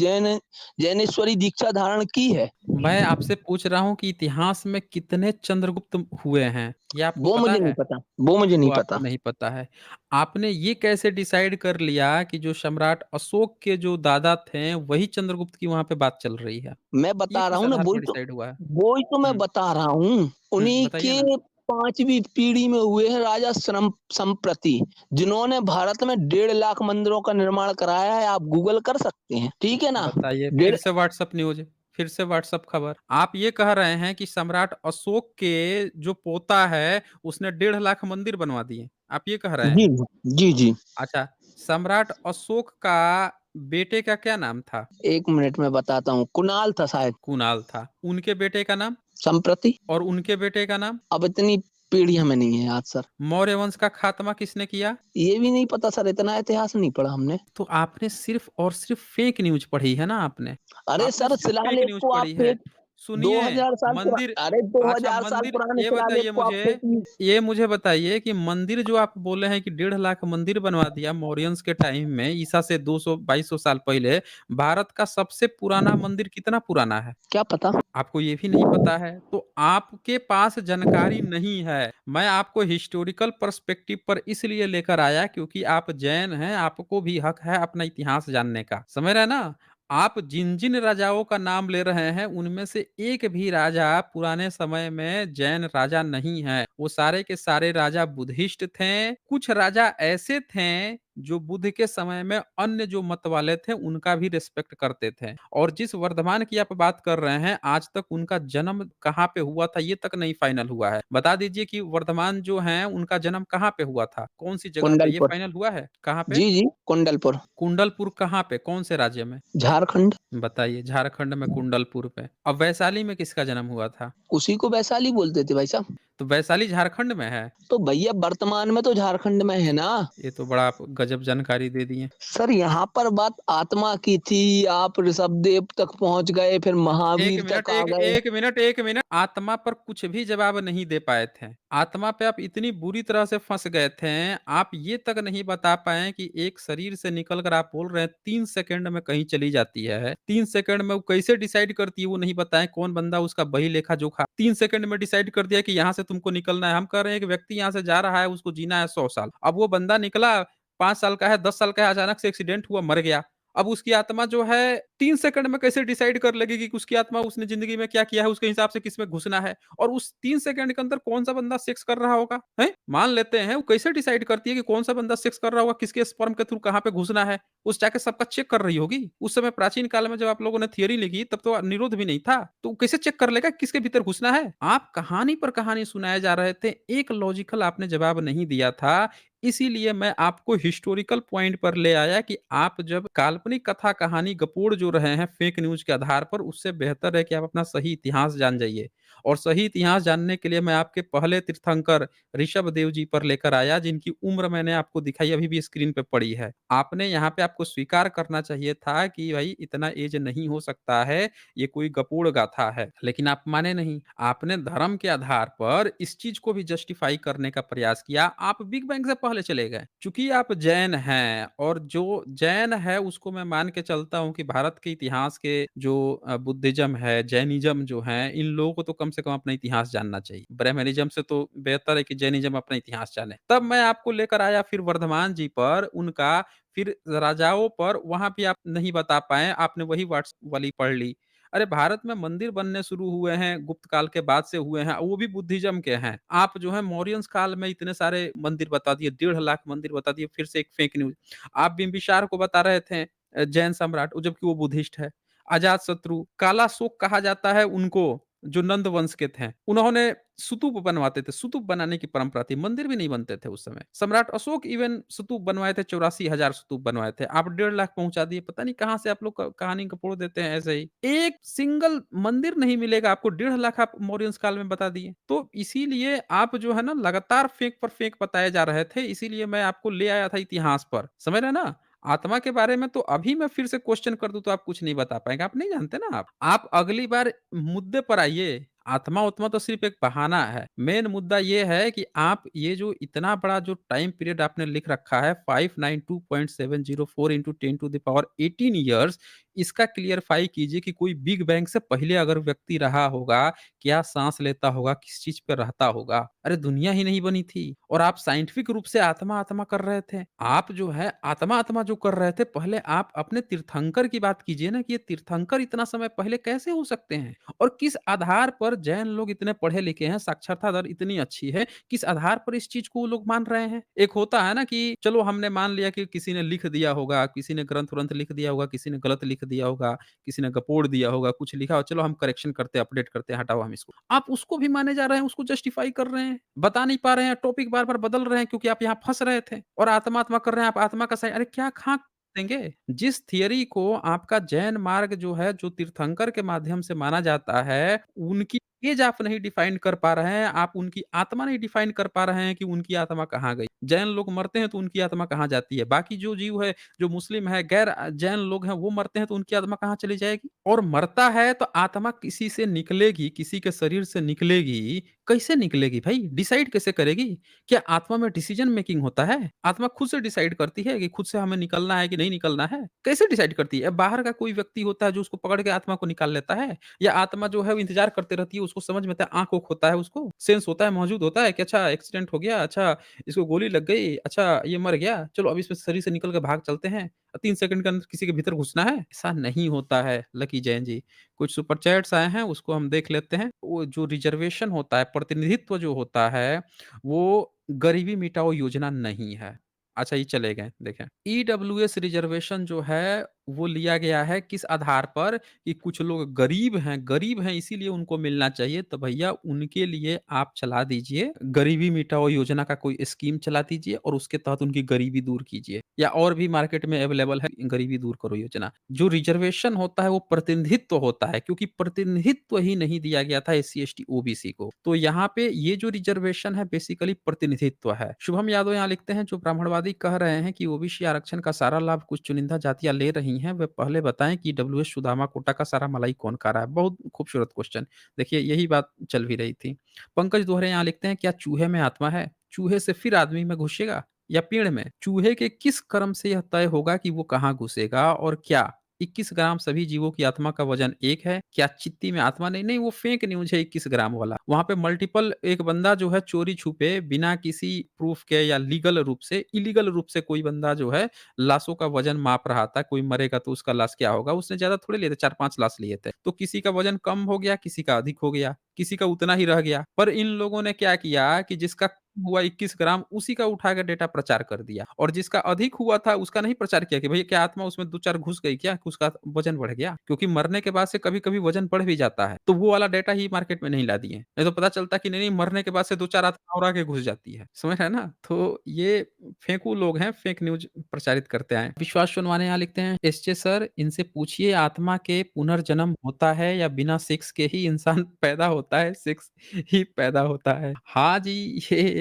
Speaker 2: जैनेश्वरी दीक्षा धारण की है।
Speaker 1: मैं आपसे पूछ रहा हूँ कि इतिहास में कितने चंद्रगुप्त हुए हैं? ये आपको
Speaker 2: वो
Speaker 1: पता
Speaker 2: मुझे नहीं
Speaker 1: है?
Speaker 2: पता, वो मुझे
Speaker 1: वो
Speaker 2: नहीं
Speaker 1: आपको
Speaker 2: पता।
Speaker 1: नहीं पता है। आपने ये कैसे डिसाइड कर लिया कि जो सम्राट अशोक के जो दादा थे, वही चंद्रगुप्त की वहाँ पे बात चल रही है?
Speaker 2: मैं
Speaker 1: ये
Speaker 2: बता रहा
Speaker 1: किस
Speaker 2: हूँ ना,
Speaker 1: आधार पर डिसाइड हुआ है?
Speaker 2: वही तो मैं
Speaker 1: हुँ,
Speaker 2: बता रहा हूँ। उन्हीं
Speaker 1: बताइए ना।
Speaker 2: के 5वीं पीढ़ी में हुए हैं राजा संप्रति, जिन्होंने भारत में 1.5 लाख मंदिरों का निर्माण कराया है। आप गूगल कर सकते हैं, ठीक है ना?
Speaker 1: बताइए फिर
Speaker 2: डेढ़
Speaker 1: से व्हाट्सएप न्यूज़, फिर से व्हाट्सएप खबर। आप ये कह रहे हैं कि सम्राट अशोक के जो पोता है, उसने 1.5 लाख मंदिर बनवा दिए। आप ये कह रहे
Speaker 2: जी,
Speaker 1: हैं?
Speaker 2: जी।
Speaker 1: अच्छा, सम्राट अशोक का बेटे का क्या नाम था?
Speaker 2: 1 मिनट में बताता हूँ, कुणाल था शायद।
Speaker 1: कुणाल था। उनके बेटे का नाम?
Speaker 2: संप्रति,
Speaker 1: और उनके बेटे का नाम?
Speaker 2: अब इतनी पीढ़ी हमें नहीं है याद सर।
Speaker 1: मौर्य वंश का खात्मा किसने किया?
Speaker 2: ये भी नहीं पता सर, इतना इतिहास नहीं पढ़ा हमने।
Speaker 1: तो आपने सिर्फ़ और सिर्फ़ फेक न्यूज़ पढ़ी है ना आपने।
Speaker 2: अरे
Speaker 1: आपने
Speaker 2: सर,
Speaker 1: सिर्फ़ फेक
Speaker 2: शिलालेख
Speaker 1: न्यूज़
Speaker 2: को आप
Speaker 1: पढ़ी है।
Speaker 2: फेक
Speaker 1: सुनिए,
Speaker 2: 2000 साल
Speaker 1: मंदिर
Speaker 2: अरे
Speaker 1: अच्छा
Speaker 2: 2000 साल
Speaker 1: मंदिर
Speaker 2: पुराने
Speaker 1: ये
Speaker 2: शिलालेख
Speaker 1: बताइए
Speaker 2: को आप
Speaker 1: मुझे,
Speaker 2: फेक न्यूज़।
Speaker 1: ये मुझे बताइए कि मंदिर जो आप बोले हैं कि 1.5 लाख मंदिर बनवा दिया मौर्यंस के टाइम में, ईसा से 200 2200 साल पहले, भारत का सबसे पुराना मंदिर कितना पुराना है?
Speaker 2: क्या पता?
Speaker 1: आपको ये भी नहीं पता है, तो आपके पास जानकारी नहीं है। मैं आपको हिस्टोरिकल पर्सपेक्टिव पर इसलिए लेकर आया क्योंकि आप जैन हैं, आपको भी हक है अपना इतिहास जानने का। समझ रहे हैं ना? आप जिन-जिन राजाओं का नाम ले रहे हैं, उनमें से एक भी राजा पुराने समय में जैन राजा नहीं है। वो सारे के सारे राजा बुद्धिस्ट थे। कुछ राजा ऐसे थे, जो बुद्ध के समय में अन्य जो मत वाले थे, उनका भी रिस्पेक्ट करते थे। और जिस वर्धमान की आप बात कर रहे हैं, आज तक उनका जन्म कहाँ पे हुआ था, ये तक नहीं फाइनल हुआ है। बता दीजिए कि वर्धमान जो हैं, उनका जन्म कहाँ पे हुआ था? कौन-सी जगह पे? ये
Speaker 2: कुंडलपुर।
Speaker 1: फाइनल हुआ है? कहाँ पे?
Speaker 2: जी, कुंडलपुर,
Speaker 1: कुंडलपुर कहाँ पे? कौन से राज्य में?
Speaker 2: झारखंड।
Speaker 1: बताइए, झारखंड में कुंडलपुर पे। अब वैशाली में किसका जन्म हुआ था?
Speaker 2: उसी को वैशाली बोलते थे भाई साहब।
Speaker 1: तो वैशाली झारखंड में है।
Speaker 2: तो भैया वर्तमान में तो झारखंड में है ना।
Speaker 1: ये तो बड़ा आप गजब जानकारी दे दिए।
Speaker 2: सर, यहाँ पर बात आत्मा की थी, आप ऋषभदेव तक पहुँच गए, फिर
Speaker 1: 1
Speaker 2: महावीर
Speaker 1: मिनट,
Speaker 2: तक आ
Speaker 1: एक
Speaker 2: गए।
Speaker 1: 1 मिनट, 1 मिनट। आत्मा पर कुछ भी जवाब नहीं दे पाए थे। आत्मा पे आप इतनी बुरी तरह से फँस गए थे, आप ये तक नहीं बता पाए कि एक शरीर से निकल कर आप बोल रहे हैं 3 सेकंड में कहीं चली जाती है। 3 सेकंड में वो कैसे डिसाइड करती है वो नहीं बताएँ, कौन बंदा उसका बही लेखा-जोखा 3 सेकंड में डिसाइड कर दिया कि यहाँ से तुमको निकलना है। हम कह रहे हैं कि व्यक्ति यहाँ से जा रहा है, उसको जीना है 100 साल। अब वो बंदा निकला 5 साल का है, 10 साल का है, अचानक से एक्सीडेंट हुआ, मर गया। अब उसकी आत्मा जो है 3 सेकंड में कैसे डिसाइड कर लेगी कि उसकी आत्मा उसने ज़िंदगी में क्या किया है, उसके हिसाब से किसमें घुसना है और उस 3 सेकंड के अंदर कौन-सा बंदा सेक्स कर रहा होगा, हैं? मान लेते हैं, वो कैसे डिसाइड करती है कि कौन-सा बंदा सेक्स कर रहा होगा, किसके स्पर्म के थ्रू कहाँ पे घुसना है? उस जाके सबका चेक कर रही होगी। उस समय प्राचीन काल में जब आप लोगों ने थियरी लिखी, तब तो निरोध भी नहीं था। तो वो कैसे चेक कर लेगा किसके भीतर घुसना है? आप कहानी पर कहानी सुनाए जा रहे थे, एक लॉजिकल आपने जवाब नहीं दिया था। इसीलिए मैं आपको हिस्टोरिकल पॉइंट पर ले आया कि आप जब काल्पनिक कथा कहानी गपोड़ जो रहे हैं फेक न्यूज़ के आधार पर, उससे बेहतर है कि आप अपना सही इतिहास जान जाइए। और सही इतिहास जानने के लिए मैं आपके पहले तीर्थंकर ऋषभदेव जी पर लेकर आया, जिनकी उम्र मैंने आपको दिखाई, अभी भी स्क्रीन पे पड़ी है। आपने यहाँ पे आपको स्वीकार करना चाहिए था कि भाई इतना एज नहीं हो सकता है, ये कोई गपोड़ गाथा है। लेकिन आप माने नहीं। आपने धर्म के आधार पर इस चीज़ को भी जस्टिफाई करने का प्रयास किया। आप बिग बैंग से पहले वाले चले गए। चूँकि आप जैन हैं और जो जैन है उसको मैं मान के चलता हूँ कि भारत के इतिहास के जो बुद्धिज़्म है, जैनिज़्म जो हैं, इन लोगों को तो कम से कम अपना इतिहास जानना चाहिए। ब्राह्मणिज़्म से तो बेहतर है कि जैनिज़्म अपना इतिहास जाने। तब मैं आपको लेकर आया फिर वर्धमान जी पर, उनका फिर राजाओं पर, वहाँ भी आप नहीं बता पाए, आपने वही व्हाट्स वाली पढ़ ली। अरे भारत में मंदिर बनने शुरू हुए हैं, गुप्त काल के बाद से हुए हैं, वो भी बुद्धिज़्म के हैं। आप जो है मौर्यंस काल में इतने सारे मंदिर बता दिए, 1.5 लाख मंदिर बता दिए, फिर से एक फेक न्यूज़। आप बिंबिसार को बता रहे थे जैन सम्राट, वो जबकि वो बुद्धिस्ट है। अजातशत्रु, काला अशोक कहा जाता है उनको, जो नंद वंश के थे। उन्होंने स्तूप बनवाते थे, स्तूप बनाने की परंपरा थी, मंदिर भी नहीं बनते थे उस समय। सम्राट अशोक इवन स्तूप बनवाए थे, 84,000 स्तूप बनवाए थे। आप 1.5 लाख पहुँचा दिए, पता नहीं कहाँ से आप लोग क कहानी को पोड़ देते हैं ऐसे ही। एक सिंगल मंदिर नहीं मिलेगा आपको, 1.5 लाख आप मौर्यंस काल में बता दिए। तो इसीलिए आप जो है ना लगातार फेक पर फेक बताए जा रहे थे, इसीलिए मैं आपको ले आया था इतिहास पर। समझ रहे हैं ना? आत्मा के बारे में तो अभी मैं फिर से क्वेश्चन कर दूँ तो आप कुछ नहीं बता पाएँगे, आप नहीं जानते ना आप। आप अगली बार मुद्दे पर आइए, आत्मा-उत्मा तो सिर्फ़ एक बहाना है। मेन मुद्दा ये है कि आप ये जो इतना बड़ा जो टाइम पीरियड आपने लिख रखा है 592.704 into 10 to the power 18 years, इसका क्लियरफाई कीजिए कि कोई बिग बैंग से पहले अगर व्यक्ति रहा होगा, क्या साँस लेता होगा, किस चीज़ पे रहता होगा? अरे दुनिया ही नहीं बनी थी और आप साइंटिफिक रूप से आत्मा-आत्मा कर रहे थे। आप जो है आत्मा-आत्मा जो कर रहे थे, पहले आप अपने तीर्थंकर की बात कीजिए ना कि ये तीर्थंकर इतना समय पहले कैसे हो सकते हैं? और किस आधार पर जैन लोग इतने पढ़े-लिखे हैं, साक्षरता दर इतनी अच्छी है, किस आधार पर इस चीज़ को वो लोग मान रहे हैं? एक होता है ना कि चलो हमने मान लिया कि किसी ने लिख दिया होगा, किसी ने ग्रंथ-व्रंथ लिख दिया होगा, किसी ने गलत लिख दिया होगा, किसी ने गपोड़ दिया होगा, कुछ लिखा हो, चलो हम करेक्शन करते हैं, अपडेट करते हैं, हटाओ हम इसको। आप उसको भी माने जा रहे हैं, उसको जस्टिफाई कर रहे हैं, बता नहीं पा रहे हैं, टॉपिक बार-बार बदल रहे हैं क्योंकि आप यहाँ फँस रहे थे और आत्मा-आत्मा कर रहे हैं, आप आत्मा का सही अरे क्या कहाँ देंगे? जिस थियरी को आपका जैन मार्ग जो है, जो तीर्थंकर के माध्यम से माना जाता है, उनकी एज आप नहीं डिफाइन कर पा रहे हैं, आप उनकी आत्मा नहीं डिफाइन कर पा रहे हैं कि उनकी आत्मा कहाँ गई। जैन लोग मरते हैं तो उनकी आत्मा कहाँ जाती है? बाकी जो जीव है, जो मुस्लिम है, गैर जैन लोग हैं, वो मरते हैं तो उनकी आत्मा कहाँ चली जाएगी? और मरता है तो आत्मा किसी से निकलेगी, किसी के शरीर से निकलेगी, कैसे निकलेगी भाई? डिसाइड कैसे करेगी? क्या आत्मा में डिसीजन मेकिंग होता है? आत्मा खुद से डिसाइड करती है कि खुद से हमें निकलना है कि नहीं निकलना है? कैसे डिसाइड करती है? बाहर का कोई व्यक्ति होता है जो उसको पकड़ के आत्मा को निकाल लेता है? या आत्मा जो है वो इंतज़ार करते रहती है, उसको समझ में आता है, आँख-ऊँख होता है उसको? सेंस होता है, मौजूद होता है कि अच्छा एक्सीडेंट हो गया, अच्छा इसको गोली लग गई, अच्छा ये मर गया, चलो अब इसमें शरीर से निकल के भाग चलते हैं। 3 सेकंड के अंदर किसी के भीतर घुसना है? ऐसा नहीं होता है लकी जैन जी। कुछ सुपर चैट्स आए हैं उसको हम देख लेते हैं। वो जो रिज़र्वेशन होता है, प्रतिनिधित्व जो होता है, वो गरीबी मिटाओ योजना नहीं है। अच्छा ये चले गए, देखें। ईडब्ल्यूएस रिज़र्वेशन जो है, वो लिया गया है किस आधार पर कि कुछ लोग गरीब हैं इसीलिए उनको मिलना चाहिए, तो भैया उनके लिए आप चला दीजिए, गरीबी मिटाओ योजना का कोई स्कीम चला दीजिए और उसके तहत उनकी गरीबी दूर कीजिए। या और भी मार्केट में अवेलेबल है गरीबी दूर करो योजना। जो रिज़र्वेशन होता है वो प्रतिनिधित्व होता है क्योंकि प्रतिनिधित्व ही नहीं दिया गया था एससी, एसटी, ओबीसी को। तो यहाँ पे ये जो रिज़र्वेशन है बेसिकली प्रतिनिधित्व है। शुभम यादव यहाँ लिखते हैं जो ब्राह्मणवादी कह रहे हैं कि ओबीसी आरक्षण का सारा लाभ कुछ चुनिंदा जातियाँ ले रही हैं, वे पहले बताएँ कि डब्ल्यूएस सुदामा कोटा का सारा मलाई कौन खा रहा है? बहुत खूबसूरत क्वेश्चन। देखिए यही बात चल भी रही थी। पंकज दोहरे यहाँ लिखते हैं क्या चूहे में आत्मा है? चूहे से फिर आदमी में घुसेगा? या पेड़ में? चूहे के किस कर्म से यह तय होगा कि वो कहाँ घुसेगा और क्या 21 ग्राम सभी जीवों की आत्मा का वजन एक है? क्या चित्ती में आत्मा नहीं? नहीं वो फेक न्यूज़ है 21 ग्राम वाला। वहाँ पे मल्टीपल एक बंदा जो है चोरी-छुपे बिना किसी प्रूफ के या लीगल रूप से इल्लीगल रूप से कोई बंदा जो है लाशों का वजन माप रहा था। कोई मरेगा तो उसका लाश क्या होगा? उसने ज़्यादा थोड़ी लिए थे 4-5 लाश लिए थे। तो किसी का वजन कम हो गया, किसी का अधिक हो गया, किसी का उतना ही रह गया। पर इन लोगों ने क्या किया कि जिसका हुआ 21 ग्राम उसी का उठा के डेटा प्रचार कर दिया और जिसका अधिक हुआ था उसका नहीं प्रचार किया कि भई क्या आत्मा उसमें 2-4 घुस गई क्या? कि उसका वज़न बढ़ गया? क्योंकि मरने के बाद से कभी-कभी वज़न बढ़ भी जाता है। तो वो वाला डेटा ही मार्केट में नहीं ला दिए। नहीं तो पता चलता कि नहीं-नहीं मरने के बाद से 2-4 आत्मा और आगे घुस जाती है। समझ रहे हैं ना? तो ये फेंकू लोग हैं, फेक न्यूज़ प्रचारित करते आए हैं। विश्वास सोनवाने यहाँ लिखते हैं, "एसजे सर इनसे पूछिए आत्मा के पुनर्जन्म होता है या बिना सेक्स के ही इंसान पैदा होता है? सेक्स ही पैदा होता है।" हाँ जी,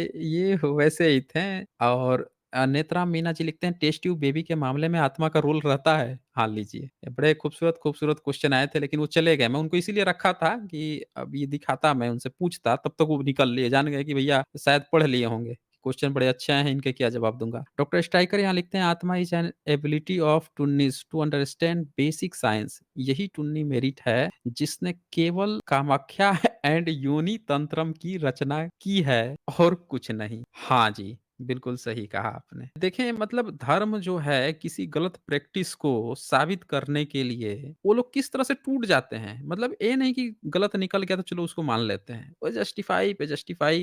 Speaker 1: ये वैसे ही थे और नेत्राम मीना जी लिखते हैं टेस्ट ट्यूब बेबी के मामले में आत्मा का रोल रहता है? हाँ, लीजिए। ये बड़े खूबसूरत क्वेश्चन आए थे लेकिन वो चले गए। मैं उनको इसीलिए रखा था कि अब ये दिखाता मैं उनसे पूछता तब तक वो निकल लिए, जान गए कि भैया शायद पढ़ लिए होंगे। क्वेश्चन बड़े अच्छे आए हैं, इनके क्या जवाब दूँगा। डॉक्टर स्ट्राइकर यहाँ लिखते हैं, आत्मा इज़ एन एबिलिटी ऑफ टुन्नीस टू अंडरस्टैंड बेसिक साइंस। यही टुन्नी मेरिट है जिसने केवल कामाख्या एंड योनि तंत्रम की रचना की है और कुछ नहीं। हाँ जी, बिल्कुल सही कहा आपने। देखें मतलब धर्म जो है किसी गलत प्रैक्टिस को साबित करने के लिए वो लोग किस तरह से टूट जाते हैं। मतलब ये नहीं कि गलत निकल गया तो चलो उसको मान लेते हैं। वो जस्टिफाई पे जस्टिफाई